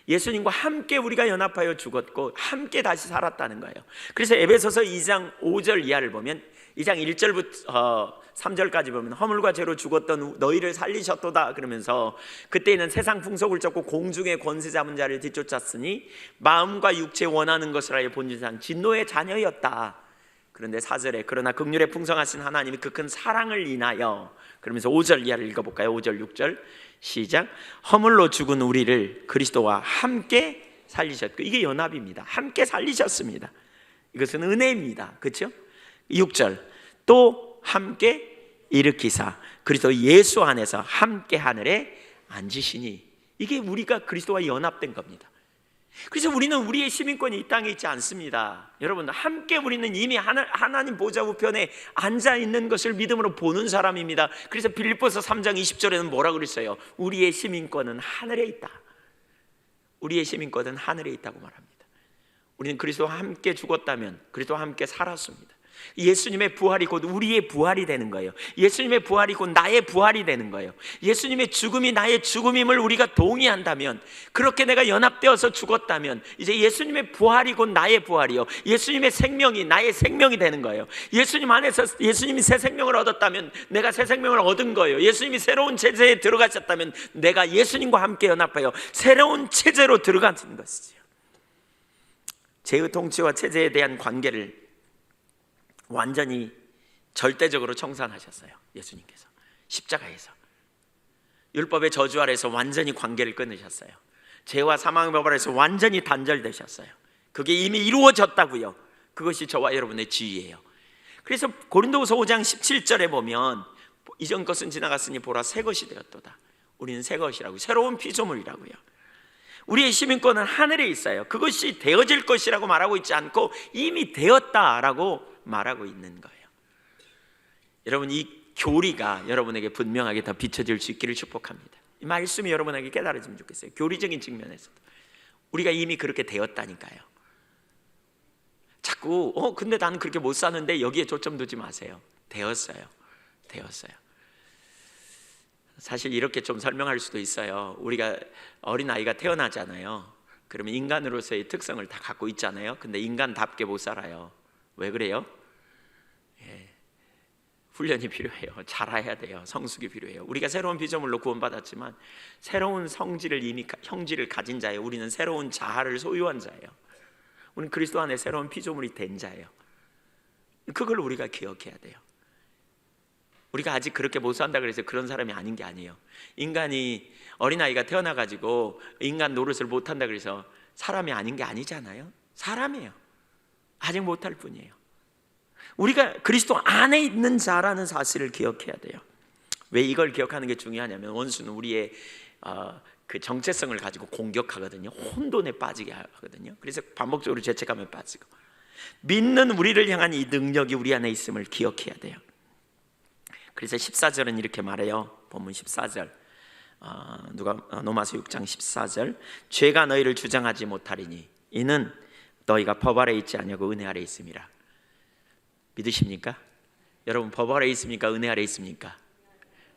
예수님과 함께 우리가 연합하여 죽었고 함께 다시 살았다는 거예요. 그래서 에베소서 2장 5절 이하를 보면, 2장 1절부터 3절까지 보면 허물과 죄로 죽었던 너희를 살리셨도다 그러면서, 그때는 세상 풍속을 쫓고 공중의 권세 잡은 자를 뒤쫓았으니 마음과 육체 원하는 것을 하여 본질상 진노의 자녀였다. 그런데 4절에 그러나 긍휼에 풍성하신 하나님이 그 큰 사랑을 인하여, 그러면서 5절 이하를 읽어볼까요? 5절 6절 시작. 허물로 죽은 우리를 그리스도와 함께 살리셨고, 이게 연합입니다. 함께 살리셨습니다. 이것은 은혜입니다. 그렇죠? 6절 또 함께 일으키사 그리스도 예수 안에서 함께 하늘에 앉으시니, 이게 우리가 그리스도와 연합된 겁니다. 그래서 우리는 우리의 시민권이 이 땅에 있지 않습니다. 여러분, 함께 우리는 이미 하나님 보좌 우편에 앉아 있는 것을 믿음으로 보는 사람입니다. 그래서 빌립보서 3장 20절에는 뭐라고 그랬어요? 우리의 시민권은 하늘에 있다. 우리의 시민권은 하늘에 있다고 말합니다. 우리는 그리스도와 함께 죽었다면 그리스도와 함께 살았습니다. 예수님의 부활이 곧 우리의 부활이 되는 거예요. 예수님의 부활이 곧 나의 부활이 되는 거예요. 예수님의 죽음이 나의 죽음임을 우리가 동의한다면, 그렇게 내가 연합되어서 죽었다면 이제 예수님의 부활이 곧 나의 부활이요, 예수님의 생명이 나의 생명이 되는 거예요. 예수님 안에서 예수님이 새 생명을 얻었다면 내가 새 생명을 얻은 거예요. 예수님이 새로운 체제에 들어가셨다면 내가 예수님과 함께 연합하여 새로운 체제로 들어가는 것이죠. 죄의 통치와 체제에 대한 관계를 완전히 절대적으로 청산하셨어요. 예수님께서 십자가에서 율법의 저주 아래서 완전히 관계를 끊으셨어요. 죄와 사망의 법 아래서 완전히 단절되셨어요. 그게 이미 이루어졌다고요. 그것이 저와 여러분의 지위예요. 그래서 고린도후서 5장 17절에 보면 이전 것은 지나갔으니 보라 새 것이 되었도다. 우리는 새 것이라고, 새로운 피조물이라고요. 우리의 시민권은 하늘에 있어요. 그것이 되어질 것이라고 말하고 있지 않고 이미 되었다라고 말하고 있는 거예요. 여러분, 이 교리가 여러분에게 분명하게 더 비춰질 수 있기를 축복합니다. 이 말씀이 여러분에게 깨달아지면 좋겠어요. 교리적인 측면에서도 우리가 이미 그렇게 되었다니까요. 자꾸 근데 나는 그렇게 못 사는데 여기에 초점 두지 마세요. 되었어요. 사실 이렇게 좀 설명할 수도 있어요. 우리가 어린아이가 태어나잖아요. 그러면 인간으로서의 특성을 다 갖고 있잖아요. 근데 인간답게 못 살아요. 왜 그래요? 훈련이 필요해요. 자라야 돼요. 성숙이 필요해요. 우리가 새로운 피조물로 구원받았지만 새로운 형질을 가진 자예요. 우리는 새로운 자아를 소유한 자예요. 우리는 그리스도 안에 새로운 피조물이 된 자예요. 그걸 우리가 기억해야 돼요. 우리가 아직 그렇게 못 산다 그래서 그런 사람이 아닌 게 아니에요. 인간이, 어린아이가 태어나가지고 인간 노릇을 못한다 그래서 사람이 아닌 게 아니잖아요. 사람이에요. 아직 못할 뿐이에요. 우리가 그리스도 안에 있는 자라는 사실을 기억해야 돼요. 왜 이걸 기억하는 게 중요하냐면, 원수는 우리의 그 정체성을 가지고 공격하거든요. 혼돈에 빠지게 하거든요. 그래서 반복적으로 죄책감에 빠지고, 믿는 우리를 향한 이 능력이 우리 안에 있음을 기억해야 돼요. 그래서 14절은 이렇게 말해요. 본문 14절, 로마서 6장 14절, 죄가 너희를 주장하지 못하리니 이는 너희가 법 아래 있지 아니하고 은혜 아래 있음이라. 믿으십니까? 여러분, 법 아래 있습니까? 은혜 아래 있습니까?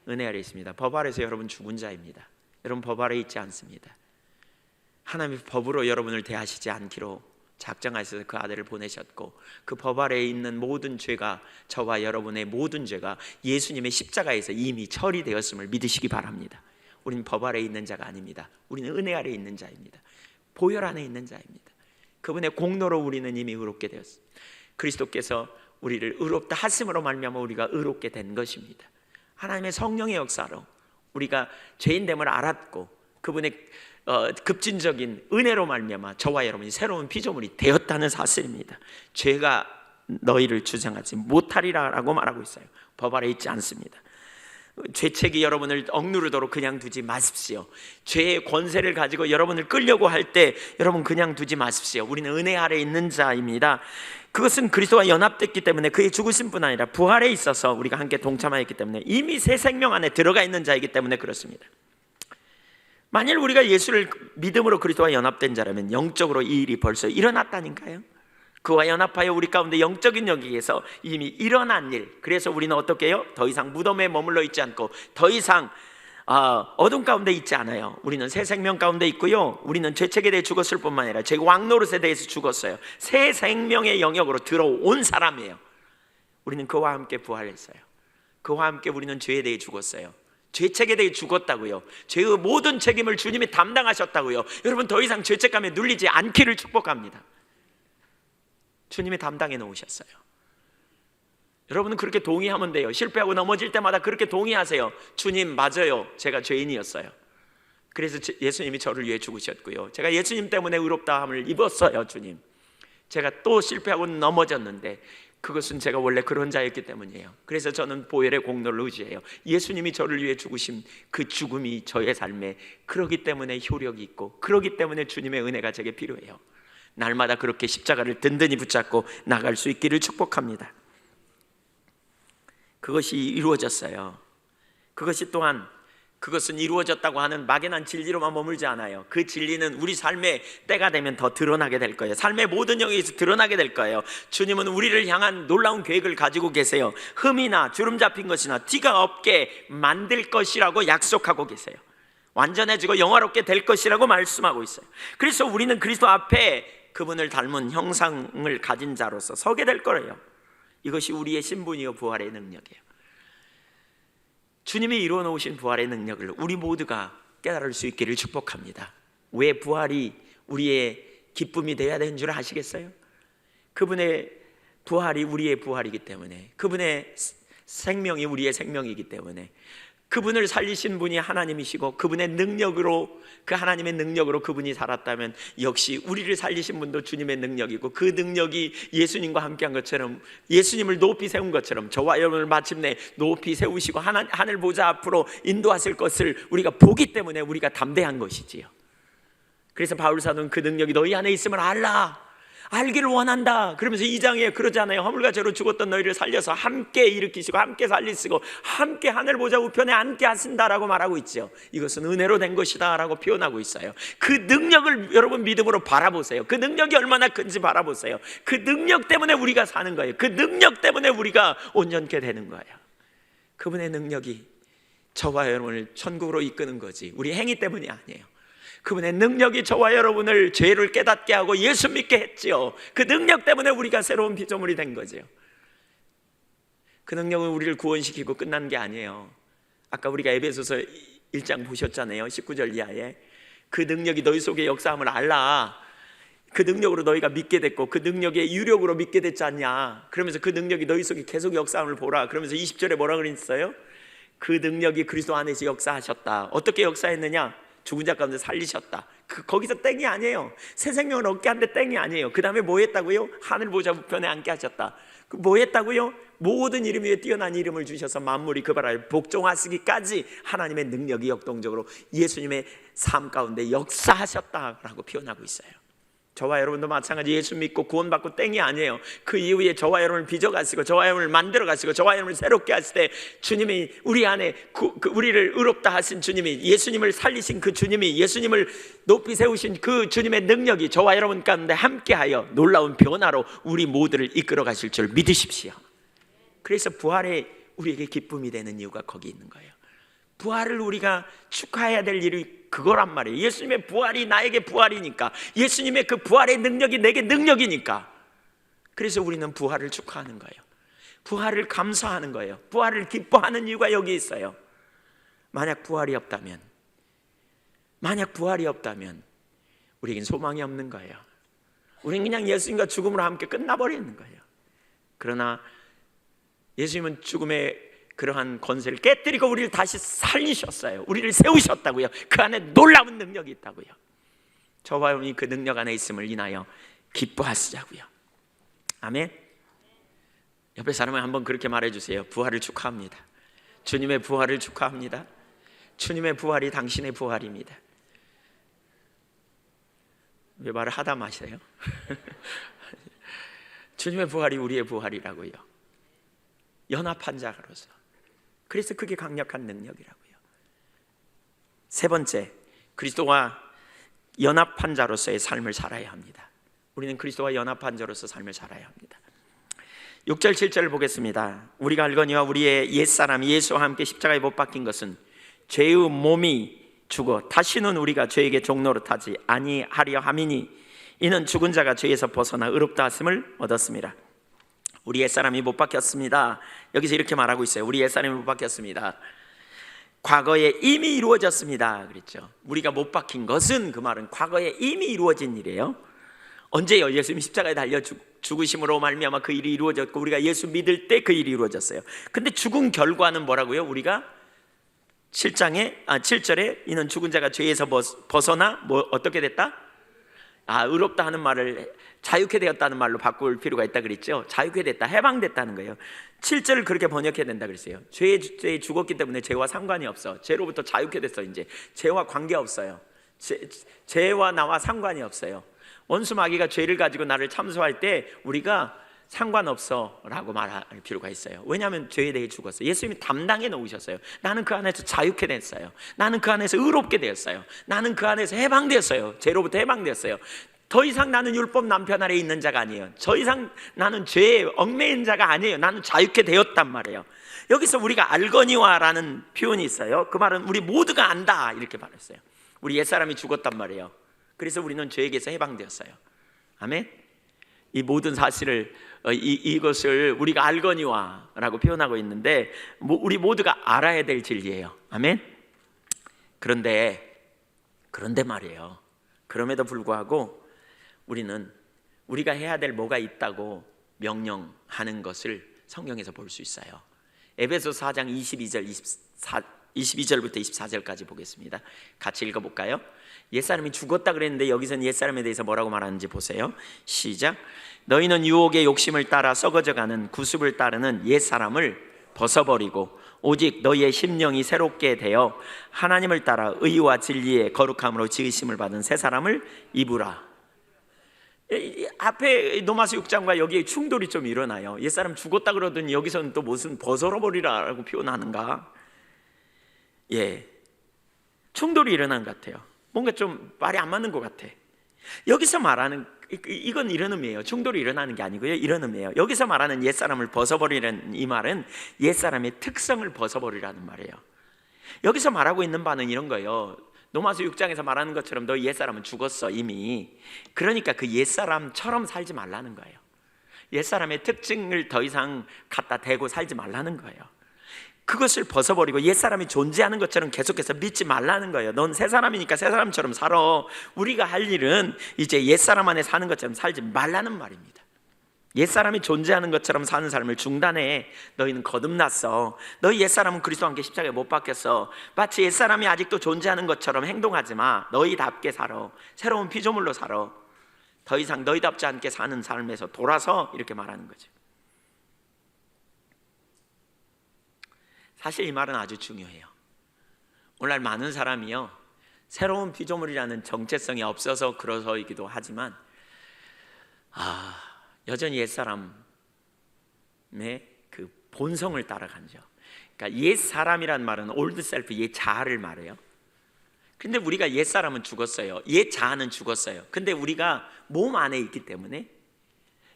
은혜 아래 있습니다. 법 아래서 여러분 죽은 자입니다. 여러분 법 아래 있지 않습니다. 하나님의 법으로 여러분을 대하시지 않기로 작정하셔서 그 아들을 보내셨고, 그 법 아래에 있는 모든 죄가, 저와 여러분의 모든 죄가 예수님의 십자가에서 이미 처리되었음을 믿으시기 바랍니다. 우리는 법 아래에 있는 자가 아닙니다. 우리는 은혜 아래에 있는 자입니다. 보혈 안에 있는 자입니다. 그분의 공로로 우리는 이미 의롭게 되었습니다. 그리스도께서 우리를 의롭다 하심으로 말미암아 우리가 의롭게 된 것입니다. 하나님의 성령의 역사로 우리가 죄인됨을 알았고 그분의 급진적인 은혜로 말미암아 저와 여러분이 새로운 피조물이 되었다는 사실입니다. 죄가 너희를 주장하지 못하리라고 말하고 있어요. 법 아래 있지 않습니다. 죄책이 여러분을 억누르도록 그냥 두지 마십시오. 죄의 권세를 가지고 여러분을 끌려고 할 때 여러분 그냥 두지 마십시오. 우리는 은혜 아래 있는 자입니다. 그것은 그리스도와 연합됐기 때문에 그의 죽으신 뿐 아니라 부활에 있어서 우리가 함께 동참하였기 때문에 이미 새 생명 안에 들어가 있는 자이기 때문에 그렇습니다. 만일 우리가 예수를 믿음으로 그리스도와 연합된 자라면 영적으로 이 일이 벌써 일어났다니까요. 그와 연합하여 우리 가운데 영적인 영역에서 이미 일어난 일. 그래서 우리는 어떻게 해요? 더 이상 무덤에 머물러 있지 않고 더 이상 어둠 가운데 있지 않아요. 우리는 새 생명 가운데 있고요. 우리는 죄책에 대해 죽었을 뿐만 아니라 죄 왕노릇에 대해서 죽었어요. 새 생명의 영역으로 들어온 사람이에요. 우리는 그와 함께 부활했어요. 그와 함께 우리는 죄에 대해 죽었어요. 죄책에 대해 죽었다고요. 죄의 모든 책임을 주님이 담당하셨다고요. 여러분 더 이상 죄책감에 눌리지 않기를 축복합니다. 주님이 담당해 놓으셨어요. 여러분은 그렇게 동의하면 돼요. 실패하고 넘어질 때마다 그렇게 동의하세요. 주님 맞아요. 제가 죄인이었어요. 그래서 예수님이 저를 위해 죽으셨고요. 제가 예수님 때문에 의롭다함을 입었어요. 주님, 제가 또 실패하고 넘어졌는데 그것은 제가 원래 그런 자였기 때문이에요. 그래서 저는 보혈의 공로를 의지해요. 예수님이 저를 위해 죽으신 그 죽음이 저의 삶에 그러기 때문에 효력이 있고 그러기 때문에 주님의 은혜가 제게 필요해요. 날마다 그렇게 십자가를 든든히 붙잡고 나갈 수 있기를 축복합니다. 그것이 이루어졌어요. 그것은 이루어졌다고 하는 막연한 진리로만 머물지 않아요. 그 진리는 우리 삶의 때가 되면 더 드러나게 될 거예요. 삶의 모든 영역에서 드러나게 될 거예요. 주님은 우리를 향한 놀라운 계획을 가지고 계세요. 흠이나 주름 잡힌 것이나 티가 없게 만들 것이라고 약속하고 계세요. 완전해지고 영화롭게 될 것이라고 말씀하고 있어요. 그래서 우리는 그리스도 앞에 그분을 닮은 형상을 가진 자로서 서게 될 거예요. 이것이 우리의 신분이요 부활의 능력이에요. 주님이 이루어 놓으신 부활의 능력을 우리 모두가 깨달을 수 있기를 축복합니다. 왜 부활이 우리의 기쁨이 되어야 되는 줄 아시겠어요? 그분의 부활이 우리의 부활이기 때문에, 그분의 생명이 우리의 생명이기 때문에, 그분을 살리신 분이 하나님이시고 그분의 능력으로, 그 하나님의 능력으로 그분이 살았다면 역시 우리를 살리신 분도 주님의 능력이고, 그 능력이 예수님과 함께한 것처럼, 예수님을 높이 세운 것처럼 저와 여러분을 마침내 높이 세우시고 하늘 보좌 앞으로 인도하실 것을 우리가 보기 때문에 우리가 담대한 것이지요. 그래서 바울 사도는 그 능력이 너희 안에 있음을 알기를 원한다 그러면서 2장에 그러잖아요. 허물과 죄로 죽었던 너희를 살려서 함께 일으키시고 함께 살리시고 함께 하늘 보좌 우편에 앉게 하신다라고 말하고 있죠. 이것은 은혜로 된 것이다 라고 표현하고 있어요. 그 능력을 여러분 믿음으로 바라보세요. 그 능력이 얼마나 큰지 바라보세요. 그 능력 때문에 우리가 사는 거예요. 그 능력 때문에 우리가 온전케 되는 거예요. 그분의 능력이 저와 여러분을 천국으로 이끄는 거지 우리 행위 때문이 아니에요. 그분의 능력이 저와 여러분을 죄를 깨닫게 하고 예수 믿게 했지요. 그 능력 때문에 우리가 새로운 피조물이 된 거죠. 그 능력은 우리를 구원시키고 끝난 게 아니에요. 아까 우리가 에베소서 1장 보셨잖아요. 19절 이하에 그 능력이 너희 속에 역사함을 알라. 그 능력으로 너희가 믿게 됐고 그 능력의 유력으로 믿게 됐지 않냐. 그러면서 그 능력이 너희 속에 계속 역사함을 보라. 그러면서 20절에 뭐라 그랬어요? 그 능력이 그리스도 안에서 역사하셨다. 어떻게 역사했느냐? 죽은 자 가운데 살리셨다. 거기서 땡이 아니에요. 새 생명을 얻게 한데 땡이 아니에요. 그 다음에 뭐 했다고요? 하늘 보좌 우편에 앉게 하셨다. 뭐 했다고요? 모든 이름 위에 뛰어난 이름을 주셔서 만물이 그 바라를 복종하시기까지 하나님의 능력이 역동적으로 예수님의 삶 가운데 역사하셨다라고 표현하고 있어요. 저와 여러분도 마찬가지 예수 믿고 구원받고 땡이 아니에요. 그 이후에 저와 여러분을 빚어가시고 저와 여러분을 만들어가시고 저와 여러분을 새롭게 하실 때 주님이 우리 안에 우리를 의롭다 하신 주님이, 예수님을 살리신 그 주님이, 예수님을 높이 세우신 그 주님의 능력이 저와 여러분 가운데 함께하여 놀라운 변화로 우리 모두를 이끌어 가실 줄 믿으십시오. 그래서 부활이 우리에게 기쁨이 되는 이유가 거기 있는 거예요. 부활을 우리가 축하해야 될 일이 그거란 말이에요. 예수님의 부활이 나에게 부활이니까, 예수님의 그 부활의 능력이 내게 능력이니까. 그래서 우리는 부활을 축하하는 거예요. 부활을 감사하는 거예요. 부활을 기뻐하는 이유가 여기 있어요. 만약 부활이 없다면 우리에겐 소망이 없는 거예요. 우리는 그냥 예수님과 죽음으로 함께 끝나버리는 거예요. 그러나 예수님은 죽음의 그러한 권세를 깨뜨리고 우리를 다시 살리셨어요. 우리를 세우셨다고요. 그 안에 놀라운 능력이 있다고요. 저와 여러분이 그 능력 안에 있음을 인하여 기뻐하시자고요. 아멘. 옆에 사람을 한번 그렇게 말해주세요. 부활을 축하합니다. 주님의 부활을 축하합니다. 주님의 부활이 당신의 부활입니다. 왜 말을 하다 마세요? 주님의 부활이 우리의 부활이라고요. 연합한 자로서. 그래서 그게 강력한 능력이라고요. 세 번째, 그리스도와 연합한 자로서의 삶을 살아야 합니다. 우리는 그리스도와 연합한 자로서 삶을 살아야 합니다. 6절 7절을 보겠습니다. 우리가 알거니와 우리의 옛사람이 예수와 함께 십자가에 못 박힌 것은 죄의 몸이 죽어 다시는 우리가 죄에게 종노릇하지 아니하려 함이니 이는 죽은 자가 죄에서 벗어나 의롭다 하심을 얻었습니다. 우리 옛사람이 못 박혔습니다. 여기서 이렇게 말하고 있어요. 우리 옛사람이 못 박혔습니다. 과거에 이미 이루어졌습니다 그랬죠. 우리가 못 박힌 것은, 그 말은 과거에 이미 이루어진 일이에요. 언제요? 예수님 십자가에 달려 죽으심으로 말미암아 그 일이 이루어졌고 우리가 예수 믿을 때 그 일이 이루어졌어요. 근데 죽은 결과는 뭐라고요? 우리가 7절에 이는 죽은 자가 죄에서 벗어나 어떻게 됐다? 의롭다 하는 말을 자유케 되었다는 말로 바꿀 필요가 있다 그랬죠. 자유케 됐다, 해방됐다는 거예요. 7절을 그렇게 번역해야 된다 그랬어요. 죄에 죽었기 때문에 죄와 상관이 없어. 죄로부터 자유케 됐어. 이제 죄와 관계없어요. 죄와 나와 상관이 없어요. 원수 마귀가 죄를 가지고 나를 참소할 때 우리가 상관없어 라고 말할 필요가 있어요. 왜냐하면 죄에 대해 죽었어요. 예수님이 담당해 놓으셨어요. 나는 그 안에서 자유케 됐어요. 나는 그 안에서 의롭게 되었어요. 나는 그 안에서 해방되었어요. 죄로부터 해방되었어요. 더 이상 나는 율법 남편 아래 있는 자가 아니에요. 더 이상 나는 죄에 얽매인 자가 아니에요. 나는 자유케 되었단 말이에요. 여기서 우리가 알거니와 라는 표현이 있어요. 그 말은 우리 모두가 안다 이렇게 말했어요. 우리 옛사람이 죽었단 말이에요. 그래서 우리는 죄에게서 해방되었어요. 아멘. 이 모든 사실을 이것을 우리가 알거니와 라고 표현하고 있는데 우리 모두가 알아야 될 진리예요. 아멘. 그런데 말이에요. 그럼에도 불구하고 우리는 우리가 해야 될 뭐가 있다고 명령하는 것을 성경에서 볼 수 있어요. 에베소서 4장 22절부터 24절까지 보겠습니다. 같이 읽어볼까요? 옛사람이 죽었다 그랬는데 여기서는 옛사람에 대해서 뭐라고 말하는지 보세요. 시작. 너희는 유혹의 욕심을 따라 썩어져가는 구습을 따르는 옛사람을 벗어버리고 오직 너희의 심령이 새롭게 되어 하나님을 따라 의와 진리의 거룩함으로 지으심을 받은 새 사람을 입으라. 앞에 로마서 6장과 여기에 충돌이 좀 일어나요. 옛사람 죽었다 그러더니 여기서는 또 무슨 벗어버리라고 표현하는가? 충돌이 일어난 것 같아요. 뭔가 좀 말이 안 맞는 것 같아. 여기서 말하는 이건 이런 의미예요. 충돌이 일어나는 게 아니고요, 이런 의미예요. 여기서 말하는 옛사람을 벗어버리라는 이 말은 옛사람의 특성을 벗어버리라는 말이에요. 여기서 말하고 있는 바는 이런 거예요. 로마서 6장에서 말하는 것처럼 너희 옛사람은 죽었어 이미. 그러니까 그 옛사람처럼 살지 말라는 거예요. 옛사람의 특징을 더 이상 갖다 대고 살지 말라는 거예요. 그것을 벗어버리고 옛사람이 존재하는 것처럼 계속해서 믿지 말라는 거예요. 넌 새 사람이니까 새 사람처럼 살아. 우리가 할 일은 이제 옛사람 안에 사는 것처럼 살지 말라는 말입니다. 옛사람이 존재하는 것처럼 사는 삶을 중단해. 너희는 거듭났어. 너희 옛사람은 그리스도와 함께 십자가에 못 박혔어. 마치 옛사람이 아직도 존재하는 것처럼 행동하지 마. 너희답게 살아. 새로운 피조물로 살아. 더 이상 너희답지 않게 사는 삶에서 돌아서 이렇게 말하는 거죠. 사실 이 말은 아주 중요해요. 오늘날 많은 사람이요, 새로운 피조물이라는 정체성이 없어서 그러서이기도 하지만 여전히 옛사람의 그 본성을 따라가죠. 그러니까 옛사람이란 말은 올드 셀프, 옛 자아를 말해요. 근데 우리가 옛사람은 죽었어요. 옛 자아는 죽었어요. 근데 우리가 몸 안에 있기 때문에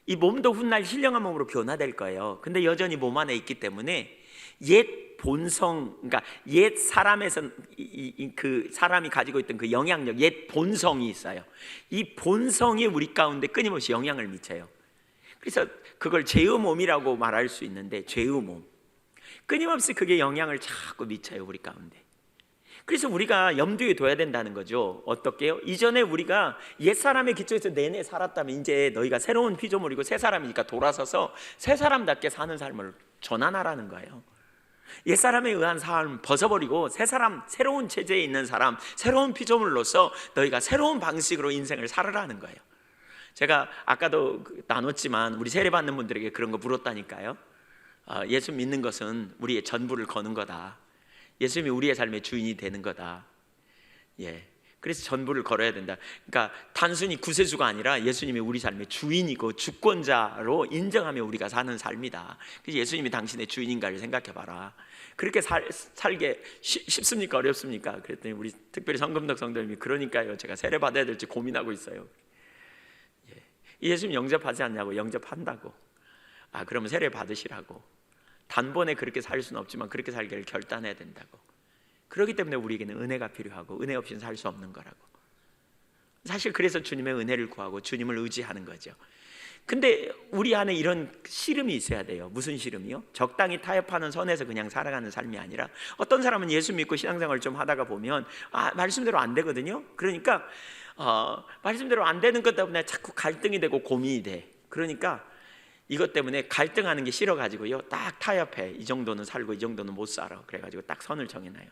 이 몸도 훗날 신령한 몸으로 변화될 거예요. 근데 여전히 몸 안에 있기 때문에 옛 본성, 그러니까 옛 사람에서 그 사람이 가지고 있던 그 영향력, 옛 본성이 있어요. 이 본성이 우리 가운데 끊임없이 영향을 미쳐요. 그래서 그걸 죄의 몸이라고 말할 수 있는데, 죄의 몸, 끊임없이 그게 영향을 자꾸 미쳐요 우리 가운데. 그래서 우리가 염두에 둬야 된다는 거죠. 어떻게요? 이전에 우리가 옛사람의 기초에서 내내 살았다면 이제 너희가 새로운 피조물이고 새 사람이니까 돌아서서 새 사람답게 사는 삶을 전환하라는 거예요. 옛사람에 의한 삶 벗어버리고 새 사람, 새로운 체제에 있는 사람, 새로운 피조물로서 너희가 새로운 방식으로 인생을 살아라는 거예요. 제가 아까도 나눴지만 우리 세례받는 분들에게 그런 거 물었다니까요. 예수 믿는 것은 우리의 전부를 거는 거다. 예수님이 우리의 삶의 주인이 되는 거다. 그래서 전부를 걸어야 된다. 그러니까 단순히 구세주가 아니라 예수님이 우리 삶의 주인이고 주권자로 인정하며 우리가 사는 삶이다. 그래서 예수님이 당신의 주인인가를 생각해 봐라. 그렇게 살게 쉽습니까? 어렵습니까? 그랬더니 우리 특별히 성금덕 성도님이 그러니까요, 제가 세례 받아야 될지 고민하고 있어요. 예수님 영접하지 않냐고. 영접한다고. 그러면 세례 받으시라고. 단번에 그렇게 살 수는 없지만 그렇게 살기를 결단해야 된다고. 그렇기 때문에 우리에게는 은혜가 필요하고 은혜 없이는 살 수 없는 거라고. 사실 그래서 주님의 은혜를 구하고 주님을 의지하는 거죠. 근데 우리 안에 이런 씨름이 있어야 돼요. 무슨 씨름이요? 적당히 타협하는 선에서 그냥 살아가는 삶이 아니라, 어떤 사람은 예수 믿고 신앙생활을 좀 하다가 보면 말씀대로 안 되거든요. 그러니까 말씀대로 안 되는 것 때문에 자꾸 갈등이 되고 고민이 돼. 그러니까 이것 때문에 갈등하는 게 싫어가지고요, 딱 타협해. 이 정도는 살고 이 정도는 못 살아. 그래가지고 딱 선을 정해놔요.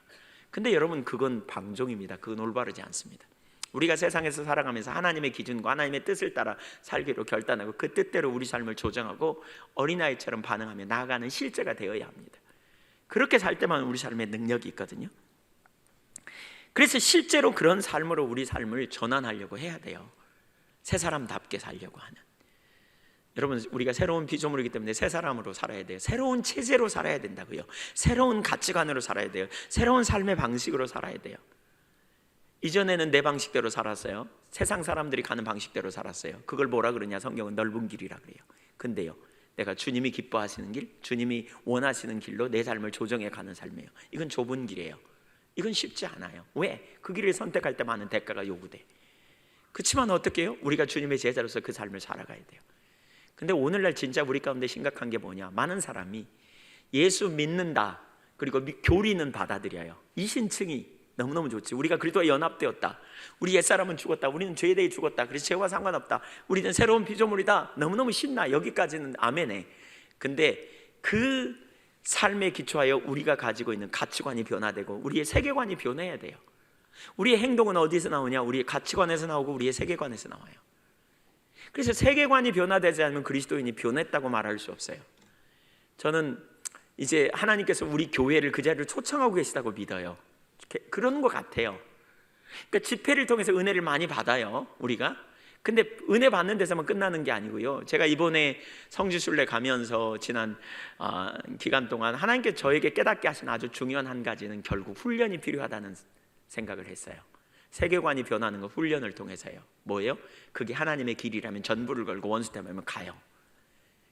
근데 여러분, 그건 방종입니다. 그건 올바르지 않습니다. 우리가 세상에서 살아가면서 하나님의 기준과 하나님의 뜻을 따라 살기로 결단하고 그 뜻대로 우리 삶을 조정하고 어린아이처럼 반응하며 나아가는 실제가 되어야 합니다. 그렇게 살 때만 우리 삶에 능력이 있거든요. 그래서 실제로 그런 삶으로 우리 삶을 전환하려고 해야 돼요. 새 사람답게 살려고 하는. 여러분, 우리가 새로운 피조물이기 때문에 새 사람으로 살아야 돼요. 새로운 체제로 살아야 된다고요. 새로운 가치관으로 살아야 돼요. 새로운 삶의 방식으로 살아야 돼요. 이전에는 내 방식대로 살았어요. 세상 사람들이 가는 방식대로 살았어요. 그걸 뭐라 그러냐? 성경은 넓은 길이라 그래요. 근데요, 내가 주님이 기뻐하시는 길, 주님이 원하시는 길로 내 삶을 조정해 가는 삶이에요. 이건 좁은 길이에요. 이건 쉽지 않아요. 왜? 그 길을 선택할 때 많은 대가가 요구돼. 그렇지만 어떻게 해요? 우리가 주님의 제자로서 그 삶을 살아가야 돼요. 근데 오늘날 진짜 우리 가운데 심각한 게 뭐냐? 많은 사람이 예수 믿는다, 그리고 교리는 받아들여요. 이신층이 너무너무 좋지. 우리가 그리스도와 연합되었다. 우리 옛사람은 죽었다. 우리는 죄에 대해 죽었다. 그래서 죄와 상관없다. 우리는 새로운 피조물이다. 너무너무 신나. 여기까지는 아멘해. 근데 그 삶에 기초하여 우리가 가지고 있는 가치관이 변화되고 우리의 세계관이 변해야 돼요. 우리의 행동은 어디서 나오냐? 우리의 가치관에서 나오고 우리의 세계관에서 나와요. 그래서 세계관이 변화되지 않으면 그리스도인이 변했다고 말할 수 없어요. 저는 이제 하나님께서 우리 교회를 그 자리를 초청하고 계시다고 믿어요. 그런 것 같아요. 그러니까 집회를 통해서 은혜를 많이 받아요, 우리가. 근데 은혜 받는 데서만 끝나는 게 아니고요. 제가 이번에 성지순례 가면서 지난 기간 동안 하나님께서 저에게 깨닫게 하신 아주 중요한 한 가지는 결국 훈련이 필요하다는 생각을 했어요. 세계관이 변하는 건 훈련을 통해서요. 뭐예요? 그게 하나님의 길이라면 전부를 걸고 원수 때문에 가요.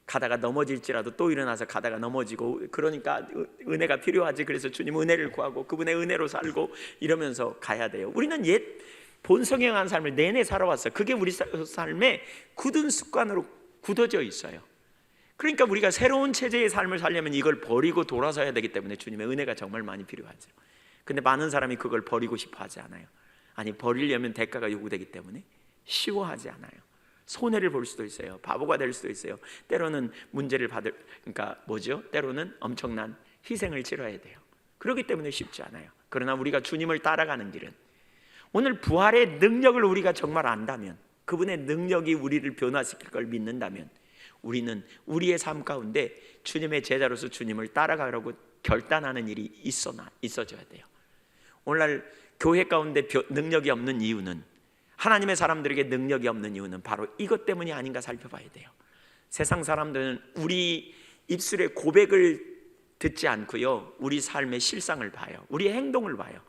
가다가 넘어질지라도 또 일어나서 가다가 넘어지고, 그러니까 은혜가 필요하지. 그래서 주님 은혜를 구하고 그분의 은혜로 살고 이러면서 가야 돼요. 우리는 옛 본성행한 삶을 내내 살아왔어요. 그게 우리 삶의 굳은 습관으로 굳어져 있어요. 그러니까 우리가 새로운 체제의 삶을 살려면 이걸 버리고 돌아서야 되기 때문에 주님의 은혜가 정말 많이 필요하죠. 근데 많은 사람이 그걸 버리고 싶어 하지 않아요. 아니, 버리려면 대가가 요구되기 때문에 쉬워하지 않아요. 손해를 볼 수도 있어요. 바보가 될 수도 있어요. 때로는 문제를 그러니까 때로는 엄청난 희생을 치러야 돼요. 그렇기 때문에 쉽지 않아요. 그러나 우리가 주님을 따라가는 길은, 오늘 부활의 능력을 우리가 정말 안다면, 그분의 능력이 우리를 변화시킬 걸 믿는다면, 우리는 우리의 삶 가운데 주님의 제자로서 주님을 따라가려고 결단하는 일이 있어져야 돼요. 오늘날 교회 가운데 능력이 없는 이유는, 하나님의 사람들에게 능력이 없는 이유는 바로 이것 때문이 아닌가 살펴봐야 돼요. 세상 사람들은 우리 입술의 고백을 듣지 않고요, 우리 삶의 실상을 봐요. 우리의 행동을 봐요.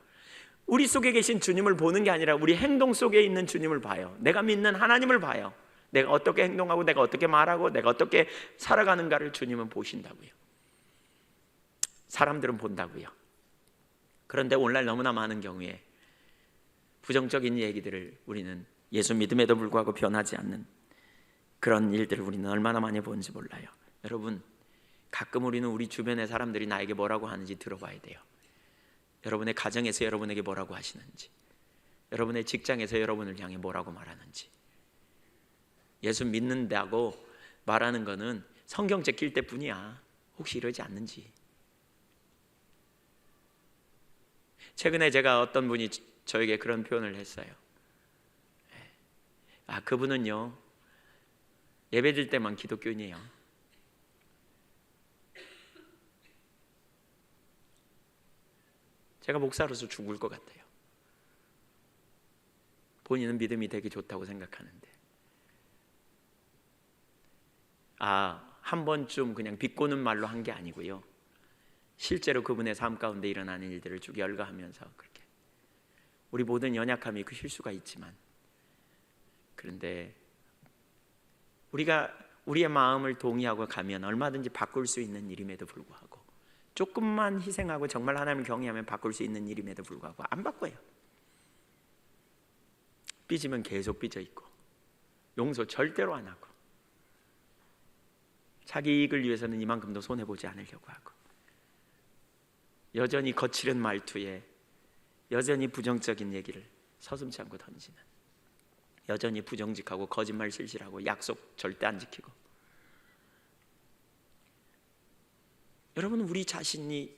우리 속에 계신 주님을 보는 게 아니라 우리 행동 속에 있는 주님을 봐요. 내가 믿는 하나님을 봐요. 내가 어떻게 행동하고 내가 어떻게 말하고 내가 어떻게 살아가는가를 주님은 보신다고요. 사람들은 본다고요. 그런데 오늘날 너무나 많은 경우에 부정적인 얘기들을 우리는 예수 믿음에도 불구하고 변하지 않는 그런 일들을 우리는 얼마나 많이 보는지 몰라요. 여러분, 가끔 우리는 우리 주변의 사람들이 나에게 뭐라고 하는지 들어봐야 돼요. 여러분의 가정에서 여러분에게 뭐라고 하시는지, 여러분의 직장에서 여러분을 향해 뭐라고 말하는지. 예수 믿는다고 말하는 거는 성경책 낄 때뿐이야. 혹시 이러지 않는지. 최근에 제가 어떤 분이 저에게 그런 표현을 했어요. 그분은요, 예배드릴 때만 기독교인이에요. 제가 목사로서 죽을 것 같아요. 본인은 믿음이 되게 좋다고 생각하는데, 한 번쯤 그냥 비꼬는 말로 한 게 아니고요, 실제로 그분의 삶 가운데 일어나는 일들을 쭉 열거하면서 그렇게. 우리 모든 연약함이 그 실수가 있지만, 그런데 우리가 우리의 마음을 동의하고 가면 얼마든지 바꿀 수 있는 일임에도 불구하고, 조금만 희생하고 정말 하나님을 경외하면 바꿀 수 있는 일임에도 불구하고 안 바꿔요. 삐지면 계속 삐져 있고, 용서 절대로 안 하고, 자기 이익을 위해서는 이만큼도 손해보지 않으려고 하고, 여전히 거칠은 말투에 여전히 부정적인 얘기를 서슴지 않고 던지는, 여전히 부정직하고 거짓말 실실하고 약속 절대 안 지키고. 여러분, 우리 자신이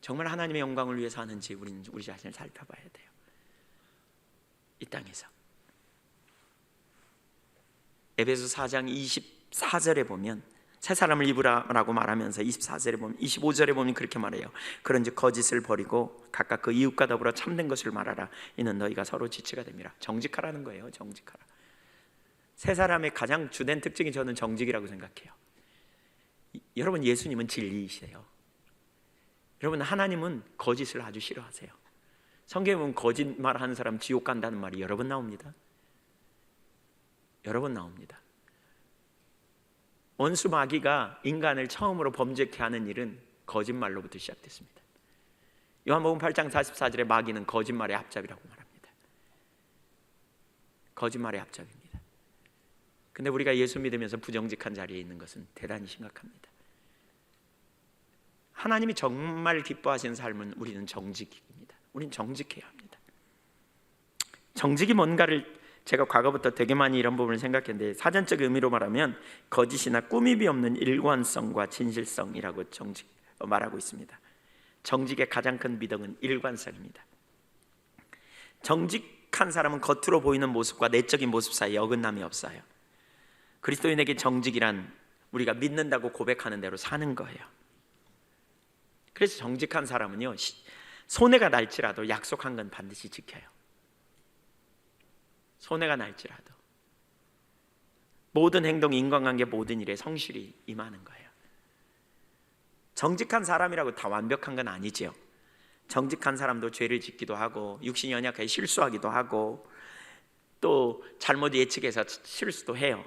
정말 하나님의 영광을 위해서 하는지 우리는 우리 자신을 살펴봐야 돼요. 이 땅에서 에베소 4장 24절에 보면 새 사람을 입으라라고 말하면서 24절에 보면, 25절에 보면 그렇게 말해요. 그런즉 거짓을 버리고 각각 그 이웃과 더불어 참된 것을 말하라. 이는 너희가 서로 지체가 됨이라. 정직하라는 거예요. 정직하라. 새 사람의 가장 주된 특징이 저는 정직이라고 생각해요. 여러분, 예수님은 진리이세요. 여러분, 하나님은 거짓을 아주 싫어하세요. 성경에 보면 거짓말하는 사람 지옥 간다는 말이 여러 번 나옵니다. 여러 번 나옵니다. 원수 마귀가 인간을 처음으로 범죄케 하는 일은 거짓말로부터 시작됐습니다. 요한복음 8장 44절에 마귀는 거짓말의 앞잡이라고 말합니다. 거짓말의 앞잡이입니다. 근데 우리가 예수 믿으면서 부정직한 자리에 있는 것은 대단히 심각합니다. 하나님이 정말 기뻐하시는 삶은 우리는 정직입니다. 우리는 정직해야 합니다. 정직이 뭔가를 제가 과거부터 되게 많이 이런 부분을 생각했는데, 사전적 의미로 말하면 거짓이나 꾸밈이 없는 일관성과 진실성이라고 말하고 있습니다. 정직의 가장 큰 미덕은 일관성입니다. 정직한 사람은 겉으로 보이는 모습과 내적인 모습 사이에 어긋남이 없어요. 그리스도인에게 정직이란 우리가 믿는다고 고백하는 대로 사는 거예요. 그래서 정직한 사람은요, 손해가 날지라도 약속한 건 반드시 지켜요. 손해가 날지라도 모든 행동, 인간관계, 모든 일에 성실히 임하는 거예요. 정직한 사람이라고 다 완벽한 건 아니지요. 정직한 사람도 죄를 짓기도 하고, 육신이 연약해 실수하기도 하고, 또 잘못 예측해서 실수도 해요.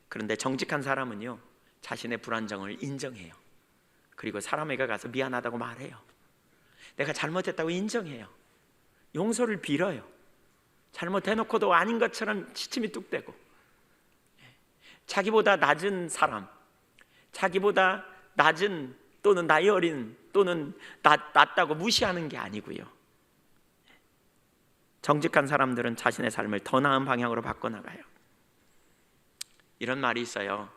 그런데 정직한 사람은요, 자신의 불안정을 인정해요. 그리고 사람에게 가서 미안하다고 말해요. 내가 잘못했다고 인정해요. 용서를 빌어요. 잘못해놓고도 아닌 것처럼 시침이 뚝대고, 자기보다 낮은 사람, 자기보다 낮은 또는 나이 어린 또는 낫다고 무시하는 게 아니고요, 정직한 사람들은 자신의 삶을 더 나은 방향으로 바꿔나가요. 이런 말이 있어요.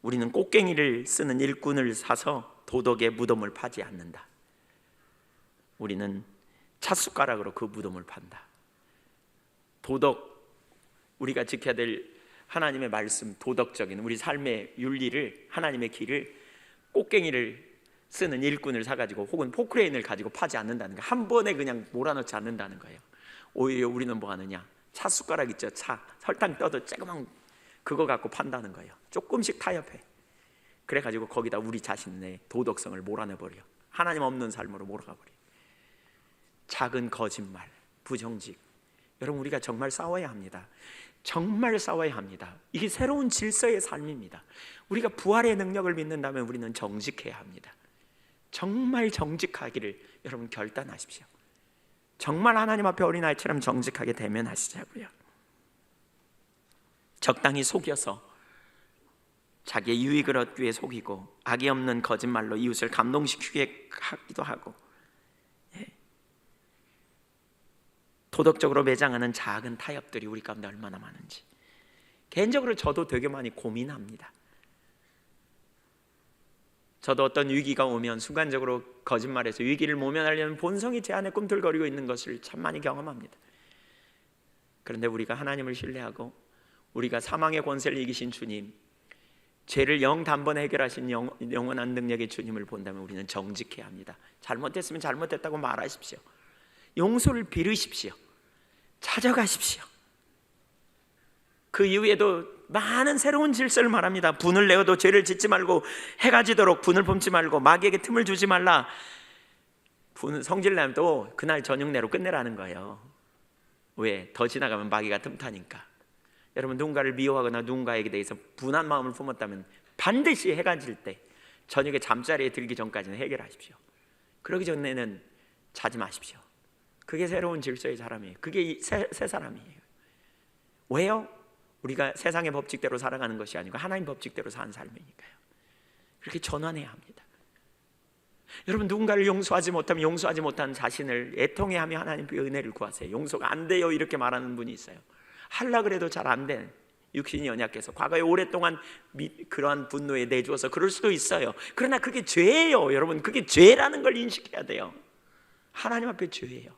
우리는 꽃갱이를 쓰는 일꾼을 사서 도덕의 무덤을 파지 않는다. 우리는 찻숟가락으로 그 무덤을 판다. 도덕, 우리가 지켜야 될 하나님의 말씀, 도덕적인 우리 삶의 윤리를, 하나님의 길을 꽃갱이를 쓰는 일꾼을 사가지고 혹은 포크레인을 가지고 파지 않는다는 거예요. 한 번에 그냥 몰아넣지 않는다는 거예요. 오히려 우리는 뭐 하느냐, 찻숟가락 있죠. 차, 설탕 떠도 조그만 그거 갖고 판다는 거예요. 조금씩 타협해. 그래가지고 거기다 우리 자신의 도덕성을 몰아내버려. 하나님 없는 삶으로 몰아가버려. 작은 거짓말, 부정직. 여러분, 우리가 정말 싸워야 합니다. 정말 싸워야 합니다. 이게 새로운 질서의 삶입니다. 우리가 부활의 능력을 믿는다면 우리는 정직해야 합니다. 정말 정직하기를 여러분 결단하십시오. 정말 하나님 앞에 어린아이처럼 정직하게 대면하시자고요. 적당히 속여서 자기의 유익을 얻기 위해 속이고, 악이 없는 거짓말로 이웃을 감동시키게 하기도 하고, 도덕적으로 매장하는 작은 타협들이 우리 가운데 얼마나 많은지 개인적으로 저도 되게 많이 고민합니다. 저도 어떤 위기가 오면 순간적으로 거짓말해서 위기를 모면하려는 본성이 제 안에 꿈틀거리고 있는 것을 참 많이 경험합니다. 그런데 우리가 하나님을 신뢰하고 우리가 사망의 권세를 이기신 주님, 죄를 영단번에 해결하신 영원한 능력의 주님을 본다면 우리는 정직해야 합니다. 잘못했으면 잘못했다고 말하십시오. 용서를 빌으십시오. 찾아가십시오. 그 이후에도 많은 새로운 질서를 말합니다. 분을 내어도 죄를 짓지 말고 해가 지도록 분을 품지 말고 마귀에게 틈을 주지 말라. 성질 내면 또 그날 저녁 내로 끝내라는 거예요. 왜? 더 지나가면 마귀가 틈타니까. 여러분, 누군가를 미워하거나 누군가에게 대해서 분한 마음을 품었다면 반드시 해가 질 때 저녁에 잠자리에 들기 전까지는 해결하십시오. 그러기 전에는 자지 마십시오. 그게 새로운 질서의 사람이에요. 그게 새 사람이에요. 왜요? 우리가 세상의 법칙대로 살아가는 것이 아니고 하나님 법칙대로 사는 삶이니까요. 그렇게 전환해야 합니다. 여러분, 누군가를 용서하지 못하면 용서하지 못한 자신을 애통해하며 하나님께 은혜를 구하세요. 용서가 안 돼요 이렇게 말하는 분이 있어요. 하려고 그래도 잘 안 되는, 육신이 연약해서 과거에 오랫동안 그러한 분노에 내주어서 그럴 수도 있어요. 그러나 그게 죄예요. 여러분, 그게 죄라는 걸 인식해야 돼요. 하나님 앞에 죄예요.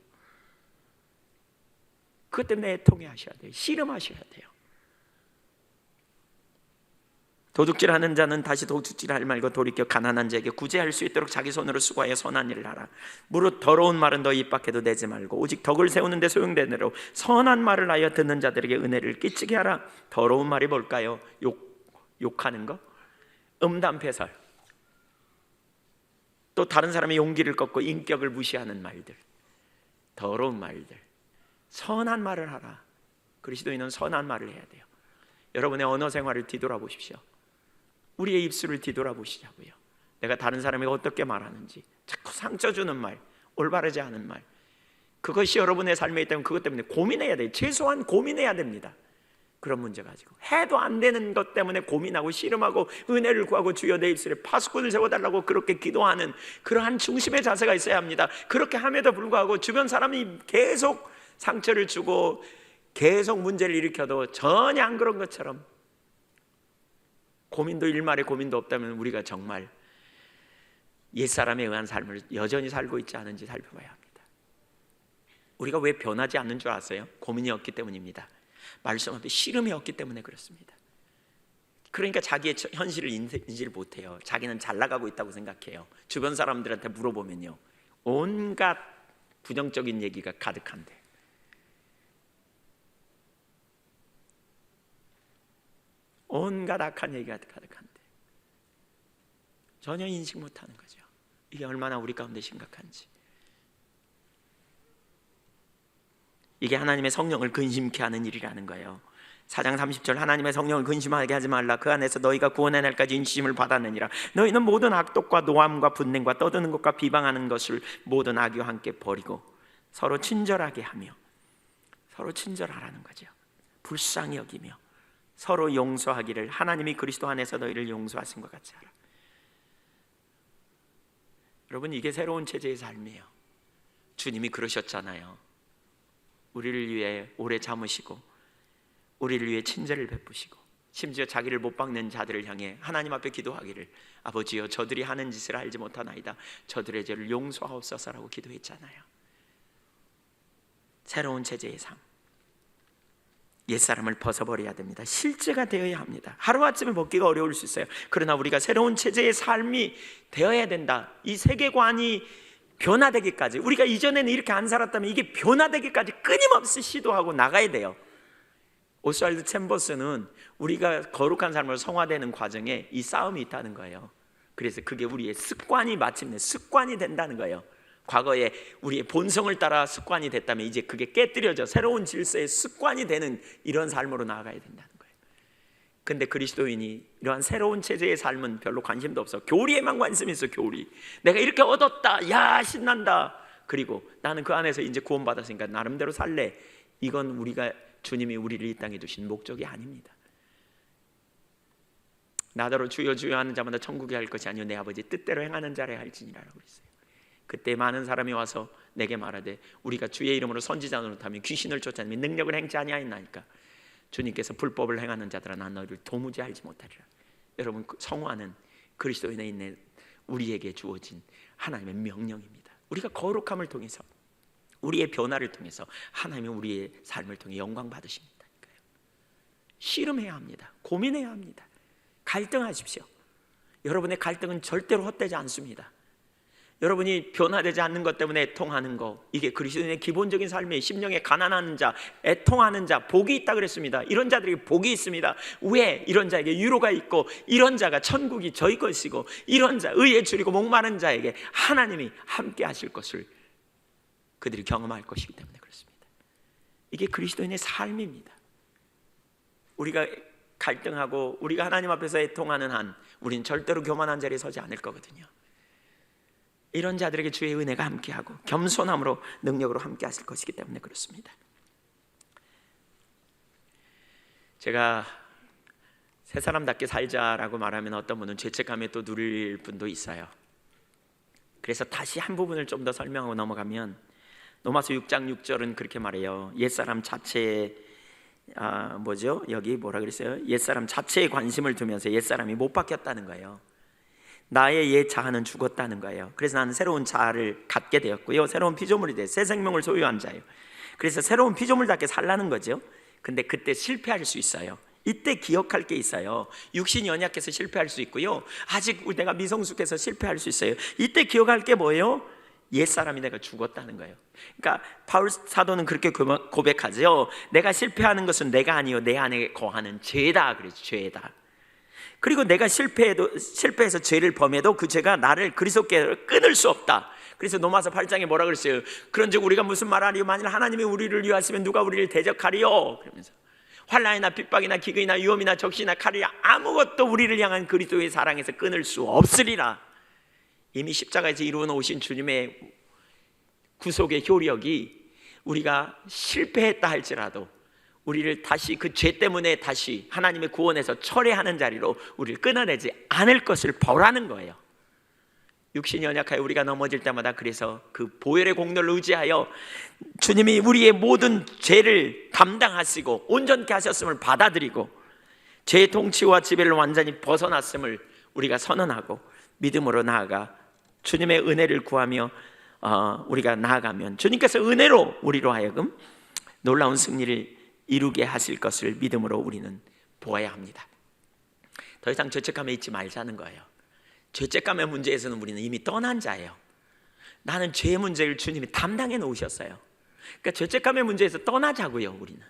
그것 때문에 애통해하셔야 돼요. 씨름하셔야 돼요. 도둑질하는 자는 다시 도둑질하지 말고 돌이켜 가난한 자에게 구제할 수 있도록 자기 손으로 수고하여 선한 일을 하라. 무릇 더러운 말은 너희 입 밖에도 내지 말고 오직 덕을 세우는 데 소용되는 대로 선한 말을 하여 듣는 자들에게 은혜를 끼치게 하라. 더러운 말이 뭘까요? 욕하는 거, 음담패설, 또 다른 사람의 용기를 꺾고 인격을 무시하는 말들, 더러운 말들. 선한 말을 하라. 그리스도인은 선한 말을 해야 돼요. 여러분의 언어 생활을 뒤돌아보십시오. 우리의 입술을 뒤돌아보시자고요. 내가 다른 사람에게 어떻게 말하는지, 자꾸 상처 주는 말, 올바르지 않은 말, 그것이 여러분의 삶에 있다면 그것 때문에 고민해야 돼요. 최소한 고민해야 됩니다. 그런 문제 가지고 해도 안 되는 것 때문에 고민하고 씨름하고 은혜를 구하고 주여 내 입술에 파수꾼을 세워달라고 그렇게 기도하는 그러한 중심의 자세가 있어야 합니다. 그렇게 함에도 불구하고 주변 사람이 계속 상처를 주고 계속 문제를 일으켜도 전혀 안 그런 것처럼 고민도 일말의 고민도 없다면 우리가 정말 옛사람에 의한 삶을 여전히 살고 있지 않은지 살펴봐야 합니다. 우리가 왜 변하지 않는 줄 아세요? 고민이 없기 때문입니다. 말씀 앞에 씨름이 없기 때문에 그렇습니다. 그러니까 자기의 현실을 인지를 못해요. 자기는 잘 나가고 있다고 생각해요. 주변 사람들한테 물어보면요, 온갖 부정적인 얘기가 가득한데, 온갖 악한 얘기가 가득한데 전혀 인식 못하는 거죠. 이게 얼마나 우리 가운데 심각한지. 이게 하나님의 성령을 근심케 하는 일이라는 거예요. 4장 30절, 하나님의 성령을 근심하게 하지 말라. 그 안에서 너희가 구원의 날까지 인치심을 받았느니라. 너희는 모든 악독과 노함과 분냉과 떠드는 것과 비방하는 것을 모든 악의와 함께 버리고 서로 친절하게 하며, 서로 친절하라는 거죠. 불쌍히 여기며 서로 용서하기를 하나님이 그리스도 안에서 너희를 용서하신 것 같이 하라. 여러분, 이게 새로운 체제의 삶이에요. 주님이 그러셨잖아요. 우리를 위해 오래 참으시고 우리를 위해 친절을 베푸시고 심지어 자기를 못 박는 자들을 향해 하나님 앞에 기도하기를 아버지여 저들이 하는 짓을 알지 못하나이다. 저들의 죄를 용서하옵소서라고 기도했잖아요. 새로운 체제의 삶, 옛사람을 벗어버려야 됩니다. 실제가 되어야 합니다. 하루아침에 벗기가 어려울 수 있어요. 그러나 우리가 새로운 체제의 삶이 되어야 된다. 이 세계관이 변화되기까지, 우리가 이전에는 이렇게 안 살았다면 이게 변화되기까지 끊임없이 시도하고 나가야 돼요. 오스왈드 챔버스는 우리가 거룩한 삶으로 성화되는 과정에 이 싸움이 있다는 거예요. 그래서 그게 우리의 습관이 마침내 습관이 된다는 거예요. 과거에 우리의 본성을 따라 습관이 됐다면 이제 그게 깨뜨려져 새로운 질서의 습관이 되는 이런 삶으로 나아가야 된다는 거예요. 근데 그리스도인이 이러한 새로운 체제의 삶은 별로 관심도 없어. 교리에만 관심이 있어. 교리, 내가 이렇게 얻었다, 야 신난다, 그리고 나는 그 안에서 이제 구원받았으니까 나름대로 살래. 이건 우리가, 주님이 우리를 이 땅에 두신 목적이 아닙니다. 나더러 주여 주여 하는 자마다 천국에 갈 것이 아니요 내 아버지 뜻대로 행하는 자라 할지니라라고 그랬어요. 그때 많은 사람이 와서 내게 말하되 우리가 주의 이름으로 선지자 노릇하며 귀신을 쫓아내며 능력을 행치 아니하였나이까. 주님께서 불법을 행하는 자들아 난 너희를 도무지 알지 못하리라. 여러분, 성화는 그리스도인에 있는 우리에게 주어진 하나님의 명령입니다. 우리가 거룩함을 통해서, 우리의 변화를 통해서 하나님은 우리의 삶을 통해 영광 받으십니다. 씨름해야 합니다. 고민해야 합니다. 갈등하십시오. 여러분의 갈등은 절대로 헛되지 않습니다. 여러분이 변화되지 않는 것 때문에 애통하는 거, 이게 그리스도인의 기본적인 삶의 심령에 가난한 자, 애통하는 자, 복이 있다 그랬습니다. 이런 자들에게 복이 있습니다. 왜? 이런 자에게 위로가 있고, 이런 자가 천국이 저희 것이고, 이런 자, 의에 줄이고 목마른 자에게 하나님이 함께 하실 것을 그들이 경험할 것이기 때문에 그렇습니다. 이게 그리스도인의 삶입니다. 우리가 갈등하고 우리가 하나님 앞에서 애통하는 한 우리는 절대로 교만한 자리에 서지 않을 거거든요. 이런 자들에게 주의 은혜가 함께하고 겸손함으로 능력으로 함께 하실 것이기 때문에 그렇습니다. 제가 새 사람답게 살자라고 말하면 어떤 분은 죄책감에 또 누릴 분도 있어요. 그래서 다시 한 부분을 좀 더 설명하고 넘어가면 로마서 6장 6절은 그렇게 말해요. 옛사람 자체에 여기 뭐라 그랬어요? 옛사람 자체에 관심을 두면서 옛사람이 못 바뀌었다는 거예요. 나의 옛 자아는 죽었다는 거예요. 그래서 나는 새로운 자아를 갖게 되었고요, 새로운 피조물이 돼 새 생명을 소유한 자예요. 그래서 새로운 피조물답게 살라는 거죠. 근데 그때 실패할 수 있어요. 이때 기억할 게 있어요. 육신이 연약해서 실패할 수 있고요, 아직 내가 미성숙해서 실패할 수 있어요. 이때 기억할 게 뭐예요? 옛사람이 내가 죽었다는 거예요. 그러니까 바울 사도는 그렇게 고백하죠. 내가 실패하는 것은 내가 아니요 내 안에 거하는 죄다 그랬죠. 죄다. 그리고 내가 실패해서 죄를 범해도 그 죄가 나를 그리스도께 끊을 수 없다. 그래서 로마서 8장에 뭐라 그랬어요? 그런즉 우리가 무슨 말하리요? 만일 하나님이 우리를 위하시면 누가 우리를 대적하리요? 그러면서 환난이나 핍박이나 기근이나 위험이나 적시나 칼이 아무것도 우리를 향한 그리스도의 사랑에서 끊을 수 없으리라. 이미 십자가에서 이루어 놓으신 주님의 구속의 효력이 우리가 실패했다 할지라도 우리를 다시 그 죄 때문에 다시 하나님의 구원에서 철회하는 자리로 우리를 끊어내지 않을 것을 보라는 거예요. 육신이 연약하여 우리가 넘어질 때마다 그래서 그 보혈의 공로를 의지하여 주님이 우리의 모든 죄를 담당하시고 온전케 하셨음을 받아들이고 죄의 통치와 지배를 완전히 벗어났음을 우리가 선언하고 믿음으로 나아가 주님의 은혜를 구하며 우리가 나아가면 주님께서 은혜로 우리로 하여금 놀라운 승리를 이루게 하실 것을 믿음으로 우리는 보아야 합니다. 더 이상 죄책감에 있지 말자는 거예요. 죄책감의 문제에서는 우리는 이미 떠난 자예요. 나는 죄의 문제를 주님이 담당해 놓으셨어요. 그러니까 죄책감의 문제에서 떠나자고요. 우리는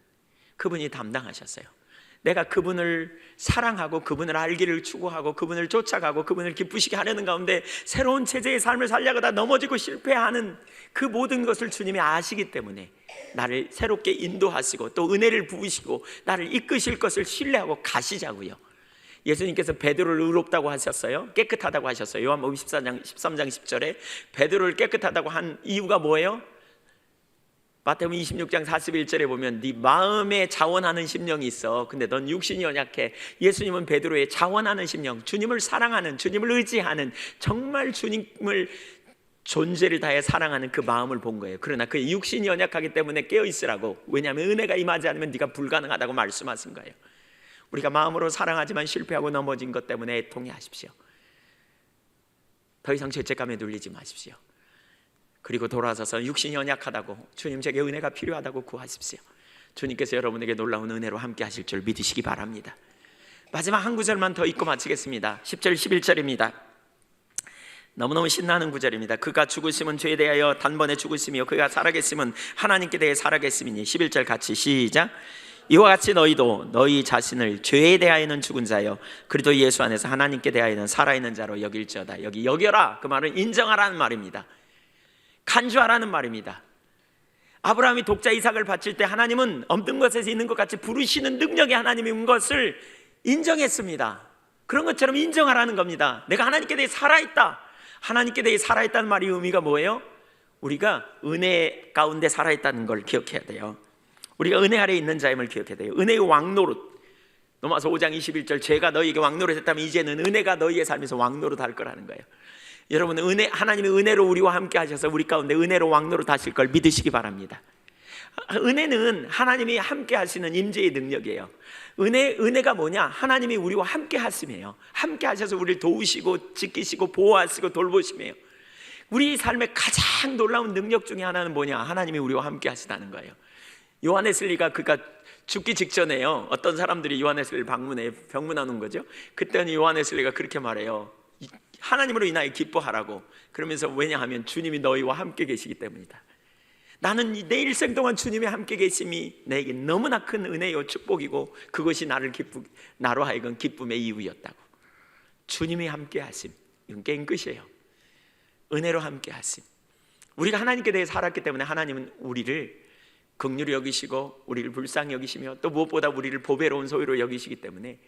그분이 담당하셨어요. 내가 그분을 사랑하고 그분을 알기를 추구하고 그분을 쫓아가고 그분을 기쁘시게 하려는 가운데 새로운 체제의 삶을 살려가다 넘어지고 실패하는 그 모든 것을 주님이 아시기 때문에 나를 새롭게 인도하시고 또 은혜를 부으시고 나를 이끄실 것을 신뢰하고 가시자고요. 예수님께서 베드로를 의롭다고 하셨어요. 깨끗하다고 하셨어요. 요한복음 13장 10절에 베드로를 깨끗하다고 한 이유가 뭐예요? 마태복음 26장 41절에 보면 네 마음에 자원하는 심령이 있어. 근데 넌 육신이 연약해. 예수님은 베드로의 자원하는 심령, 주님을 사랑하는, 주님을 의지하는, 정말 주님을 존재를 다해 사랑하는 그 마음을 본 거예요. 그러나 그 육신이 연약하기 때문에 깨어있으라고. 왜냐하면 은혜가 임하지 않으면 네가 불가능하다고 말씀하신 거예요. 우리가 마음으로 사랑하지만 실패하고 넘어진 것 때문에 애통해 하십시오. 더 이상 죄책감에 눌리지 마십시오. 그리고 돌아서서 육신이 연약하다고, 주님 제게 은혜가 필요하다고 구하십시오. 주님께서 여러분에게 놀라운 은혜로 함께 하실 줄 믿으시기 바랍니다. 마지막 한 구절만 더 읽고 마치겠습니다. 10절 11절입니다 너무너무 신나는 구절입니다. 그가 죽으심은 죄에 대하여 단번에 죽으시며 그가 살아계심은 하나님께 대해 살아계심이니. 11절 같이 시작. 이와 같이 너희도 너희 자신을 죄에 대하여는 죽은 자여 그리스도 예수 안에서 하나님께 대하여는 살아있는 자로 여길지어다. 여기 여겨라 그 말은 인정하라는 말입니다. 간주하라는 말입니다. 아브라함이 독자 이삭을 바칠 때 하나님은 없는 것에서 있는 것 같이 부르시는 능력이 하나님인 것을 인정했습니다. 그런 것처럼 인정하라는 겁니다. 내가 하나님께 대해 살아있다. 하나님께 대해 살아있다는 말이 의미가 뭐예요? 우리가 은혜 가운데 살아있다는 걸 기억해야 돼요. 우리가 은혜 아래에 있는 자임을 기억해야 돼요. 은혜의 왕노릇. 로마서 5장 21절 죄가 너희에게 왕노릇했다면 이제는 은혜가 너희의 삶에서 왕노릇할 거라는 거예요. 여러분, 하나님의 은혜로 우리와 함께 하셔서 우리 가운데 은혜로 왕노로 다실 걸 믿으시기 바랍니다. 은혜는 하나님이 함께 하시는 임재의 능력이에요. 은혜가 뭐냐? 하나님이 우리와 함께 하심이에요. 함께 하셔서 우리를 도우시고 지키시고 보호하시고 돌보심이에요. 우리 삶의 가장 놀라운 능력 중에 하나는 뭐냐? 하나님이 우리와 함께 하시다는 거예요. 요한웨슬리가 그가 죽기 직전에요, 어떤 사람들이 요한웨슬리를 병문하는 거죠. 그때는 요한웨슬리가 그렇게 말해요. 하나님으로 인하여 기뻐하라고. 그러면서 왜냐하면 주님이 너희와 함께 계시기 때문이다. 나는 내 일생 동안 주님의 함께 계심이 내게 너무나 큰 은혜요 축복이고 그것이 나로 하여금 기쁨의 이유였다고. 주님이 함께 하심, 이건 게임 끝이에요. 은혜로 함께 하심. 우리가 하나님께 대해 살았기 때문에 하나님은 우리를 긍휼히 여기시고 우리를 불쌍히 여기시며 또 무엇보다 우리를 보배로운 소유로 여기시기 때문에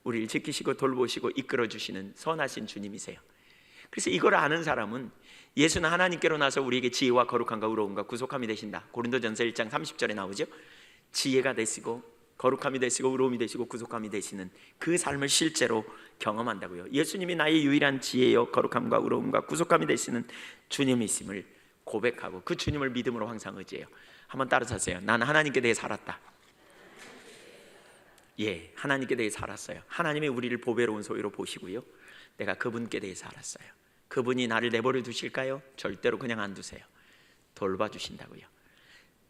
우리를 지키시고 돌보시고 이끌어 주시는 선하신 주님이세요. 그래서 이걸 아는 사람은 예수는 하나님께로 나서 우리에게 지혜와 거룩함과 의로움과 구속함이 되신다. 고린도전서 1장 30절에 나오죠. 지혜가 되시고 거룩함이 되시고 의로움이 되시고 구속함이 되시는 그 삶을 실제로 경험한다고요. 예수님이 나의 유일한 지혜요 거룩함과 의로움과 구속함이 되시는 주님이심을 고백하고 그 주님을 믿음으로 항상 의지해요. 한번 따라하세요. 나는 하나님께 대해 살았다. 예, 하나님께 대해 살았어요. 하나님이 우리를 보배로운 소유로 보시고요, 내가 그분께 대해 살았어요. 그분이 나를 내버려 두실까요? 절대로 그냥 안 두세요. 돌봐주신다고요.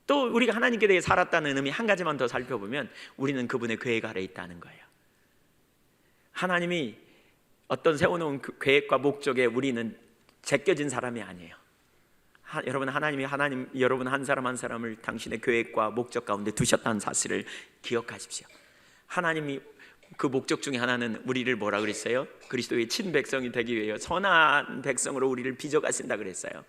또 우리가 하나님께 대해 살았다는 의미 한 가지만 더 살펴보면 우리는 그분의 계획 아래에 있다는 거예요. 하나님이 어떤 세워놓은 그 계획과 목적에 우리는 제껴진 사람이 아니에요. 하나님이 여러분 한 사람 한 사람을 당신의 계획과 목적 가운데 두셨다는 사실을 기억하십시오. 하나님이 그 목적 중에 하나는 우리를 뭐라 그랬어요? 그리스도의 친백성이 되기 위하여 선한 백성으로 우리를 빚어가신다 그랬어요.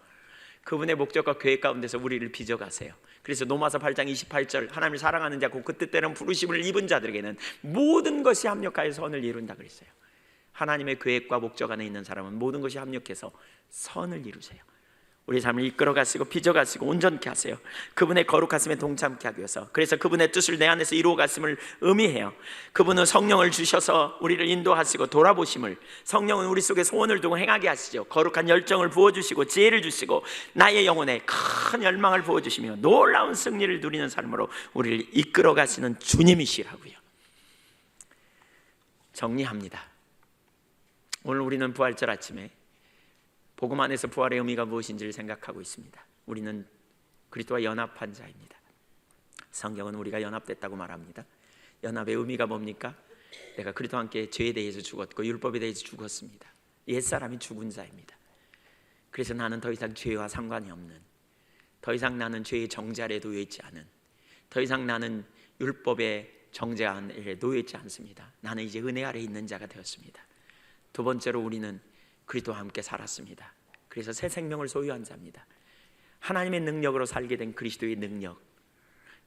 그분의 목적과 계획 가운데서 우리를 빚어가세요. 그래서 로마서 8장 28절 하나님을 사랑하는 자고 그 뜻대로 부르심을 입은 자들에게는 모든 것이 합력하여 선을 이룬다 그랬어요. 하나님의 계획과 목적 안에 있는 사람은 모든 것이 합력해서 선을 이루세요. 우리 삶을 이끌어가시고 빚어가시고 온전케 하세요. 그분의 거룩하심에 동참케 하기 위해서. 그래서 그분의 뜻을 내 안에서 이루어갔음을 의미해요. 그분은 성령을 주셔서 우리를 인도하시고 돌아보심을, 성령은 우리 속에 소원을 두고 행하게 하시죠. 거룩한 열정을 부어주시고 지혜를 주시고 나의 영혼에 큰 열망을 부어주시며 놀라운 승리를 누리는 삶으로 우리를 이끌어가시는 주님이시라고요. 정리합니다. 오늘 우리는 부활절 아침에 복음 안에서 부활의 의미가 무엇인지를 생각하고 있습니다. 우리는 그리스도와 연합한 자입니다. 성경은 우리가 연합됐다고 말합니다. 연합의 의미가 뭡니까? 내가 그리스도와 함께 죄에 대해서 죽었고 율법에 대해서 죽었습니다. 옛사람이 죽은 자입니다. 그래서 나는 더 이상 죄와 상관이 없는, 더 이상 나는 죄의 정죄 아래 놓여 있지 않은, 더 이상 나는 율법의 정죄 아래 놓여 있지 않습니다. 나는 이제 은혜 아래 있는 자가 되었습니다. 두 번째로 우리는 그리스도와 함께 살았습니다. 그래서 새 생명을 소유한 자입니다. 하나님의 능력으로 살게 된 그리스도의 능력,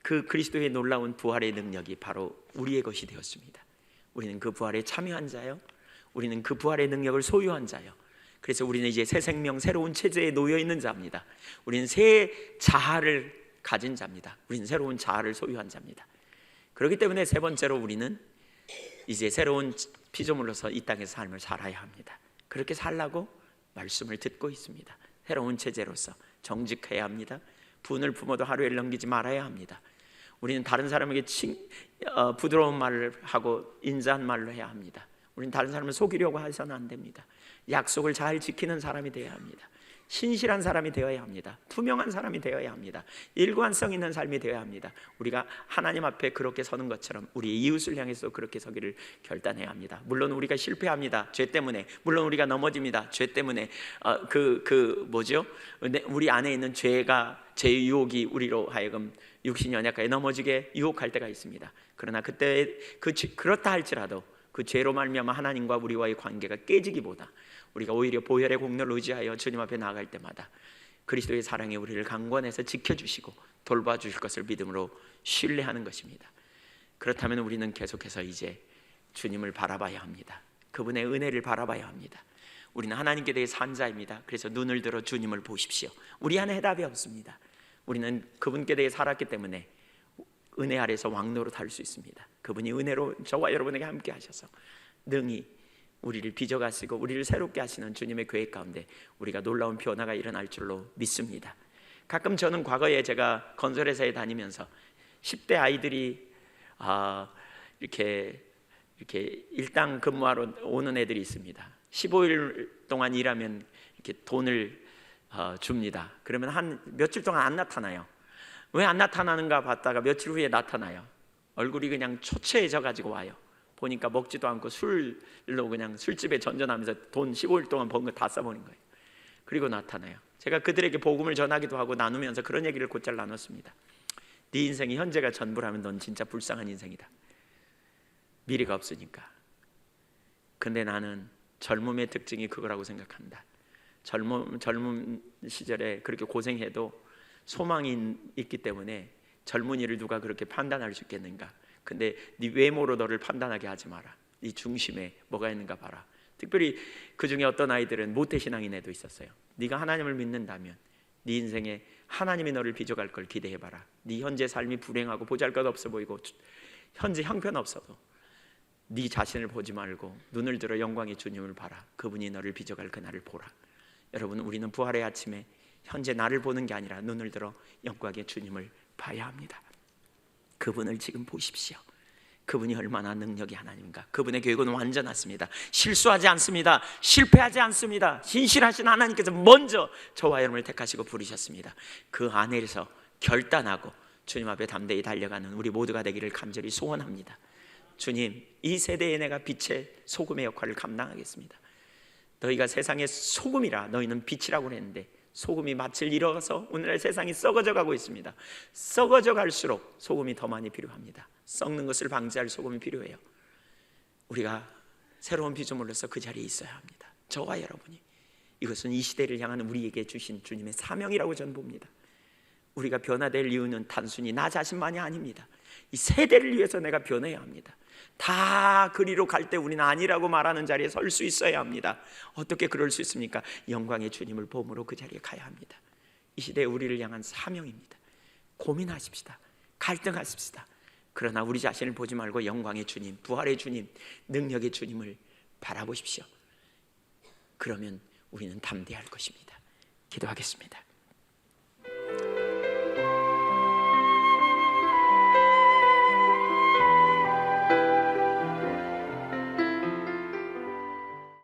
그 그리스도의 놀라운 부활의 능력이 바로 우리의 것이 되었습니다. 우리는 그 부활에 참여한 자요, 우리는 그 부활의 능력을 소유한 자요. 그래서 우리는 이제 새 생명, 새로운 체제에 놓여 있는 자입니다. 우리는 새 자아를 가진 자입니다. 우리는 새로운 자아를 소유한 자입니다. 그렇기 때문에 세 번째로 우리는 이제 새로운 피조물로서 이 땅에서 삶을 살아야 합니다. 그렇게 살라고 말씀을 듣고 있습니다. 새로운 체제로서 정직해야 합니다. 분을 품어도 하루에 넘기지 말아야 합니다. 우리는 다른 사람에게 부드러운 말을 하고 인자한 말로 해야 합니다. 우리는 다른 사람을 속이려고 해서는 안 됩니다. 약속을 잘 지키는 사람이 되어야 합니다. 신실한 사람이 되어야 합니다. 투명한 사람이 되어야 합니다. 일관성 있는 삶이 되어야 합니다. 우리가 하나님 앞에 그렇게 서는 것처럼 우리의 이웃을 향해서 그렇게 서기를 결단해야 합니다. 물론 우리가 실패합니다. 죄 때문에. 물론 우리가 넘어집니다. 죄 때문에. 우리 안에 있는 죄가, 죄의 유혹이 우리로 하여금 육신이 연약하게 넘어지게 유혹할 때가 있습니다. 그러나 그때 그렇다 할지라도 그 죄로 말미암아 하나님과 우리와의 관계가 깨지기보다 우리가 오히려 보혈의 공로를 의지하여 주님 앞에 나아갈 때마다 그리스도의 사랑이 우리를 강권해서 지켜주시고 돌봐주실 것을 믿음으로 신뢰하는 것입니다. 그렇다면 우리는 계속해서 이제 주님을 바라봐야 합니다. 그분의 은혜를 바라봐야 합니다. 우리는 하나님께 대해 산 자입니다. 그래서 눈을 들어 주님을 보십시오. 우리 안에 해답이 없습니다. 우리는 그분께 대해 살았기 때문에 은혜 아래서 왕노로 달 수 있습니다. 그분이 은혜로 저와 여러분에게 함께 하셔서 능히 우리를 빚어가시고 우리를 새롭게 하시는 주님의 계획 가운데 우리가 놀라운 변화가 일어날 줄로 믿습니다. 가끔 저는 과거에 제가 건설회사에 다니면서 10대 아이들이 이렇게 일당 근무하러 오는 애들이 있습니다. 15일 동안 일하면 이렇게 돈을 줍니다. 그러면 한 며칠 동안 안 나타나요. 왜 안 나타나는가 봤다가 며칠 후에 나타나요. 얼굴이 그냥 초췌해져 가지고 와요. 보니까 먹지도 않고 술로 그냥 술집에 전전하면서 돈 15일 동안 번 거 다 써버린 거예요. 그리고 나타나요. 제가 그들에게 복음을 전하기도 하고 나누면서 그런 얘기를 곧잘 나눴습니다. 네 인생이 현재가 전부라면 넌 진짜 불쌍한 인생이다. 미래가 없으니까. 근데 나는 젊음의 특징이 그거라고 생각한다. 젊은 시절에 그렇게 고생해도 소망이 있기 때문에 젊은이를 누가 그렇게 판단할 수 있겠는가. 근데 네 외모로 너를 판단하게 하지 마라. 네 중심에 뭐가 있는가 봐라. 특별히 그 중에 어떤 아이들은 모태신앙인 애도 있었어요. 네가 하나님을 믿는다면 네 인생에 하나님이 너를 빚어갈 걸 기대해봐라. 네 현재 삶이 불행하고 보잘것없어 보이고 현재 형편없어도 네 자신을 보지 말고 눈을 들어 영광의 주님을 봐라. 그분이 너를 빚어갈 그날을 보라. 여러분, 우리는 부활의 아침에 현재 나를 보는 게 아니라 눈을 들어 영광의 주님을 봐야 합니다. 그분을 지금 보십시오. 그분이 얼마나 능력이 하나님인가. 그분의 계획은 완전하십니다. 실수하지 않습니다. 실패하지 않습니다. 신실하신 하나님께서 먼저 저와 여러분을 택하시고 부르셨습니다. 그 안에서 결단하고 주님 앞에 담대히 달려가는 우리 모두가 되기를 간절히 소원합니다. 주님, 이 세대에 내가 빛의 소금의 역할을 감당하겠습니다. 너희가 세상의 소금이라 너희는 빛이라고 했는데 소금이 맛을 잃어서 오늘날 세상이 썩어져 가고 있습니다. 썩어져 갈수록 소금이 더 많이 필요합니다. 썩는 것을 방지할 소금이 필요해요. 우리가 새로운 피조물로서 그 자리에 있어야 합니다. 저와 여러분이. 이것은 이 시대를 향하는 우리에게 주신 주님의 사명이라고 저는 봅니다. 우리가 변화될 이유는 단순히 나 자신만이 아닙니다. 이 세대를 위해서 내가 변해야 합니다. 다 그리로 갈 때 우리는 아니라고 말하는 자리에 설 수 있어야 합니다. 어떻게 그럴 수 있습니까? 영광의 주님을 봄으로 그 자리에 가야 합니다. 이 시대에 우리를 향한 사명입니다. 고민하십시다. 갈등하십시다. 그러나 우리 자신을 보지 말고 영광의 주님, 부활의 주님, 능력의 주님을 바라보십시오. 그러면 우리는 담대할 것입니다. 기도하겠습니다.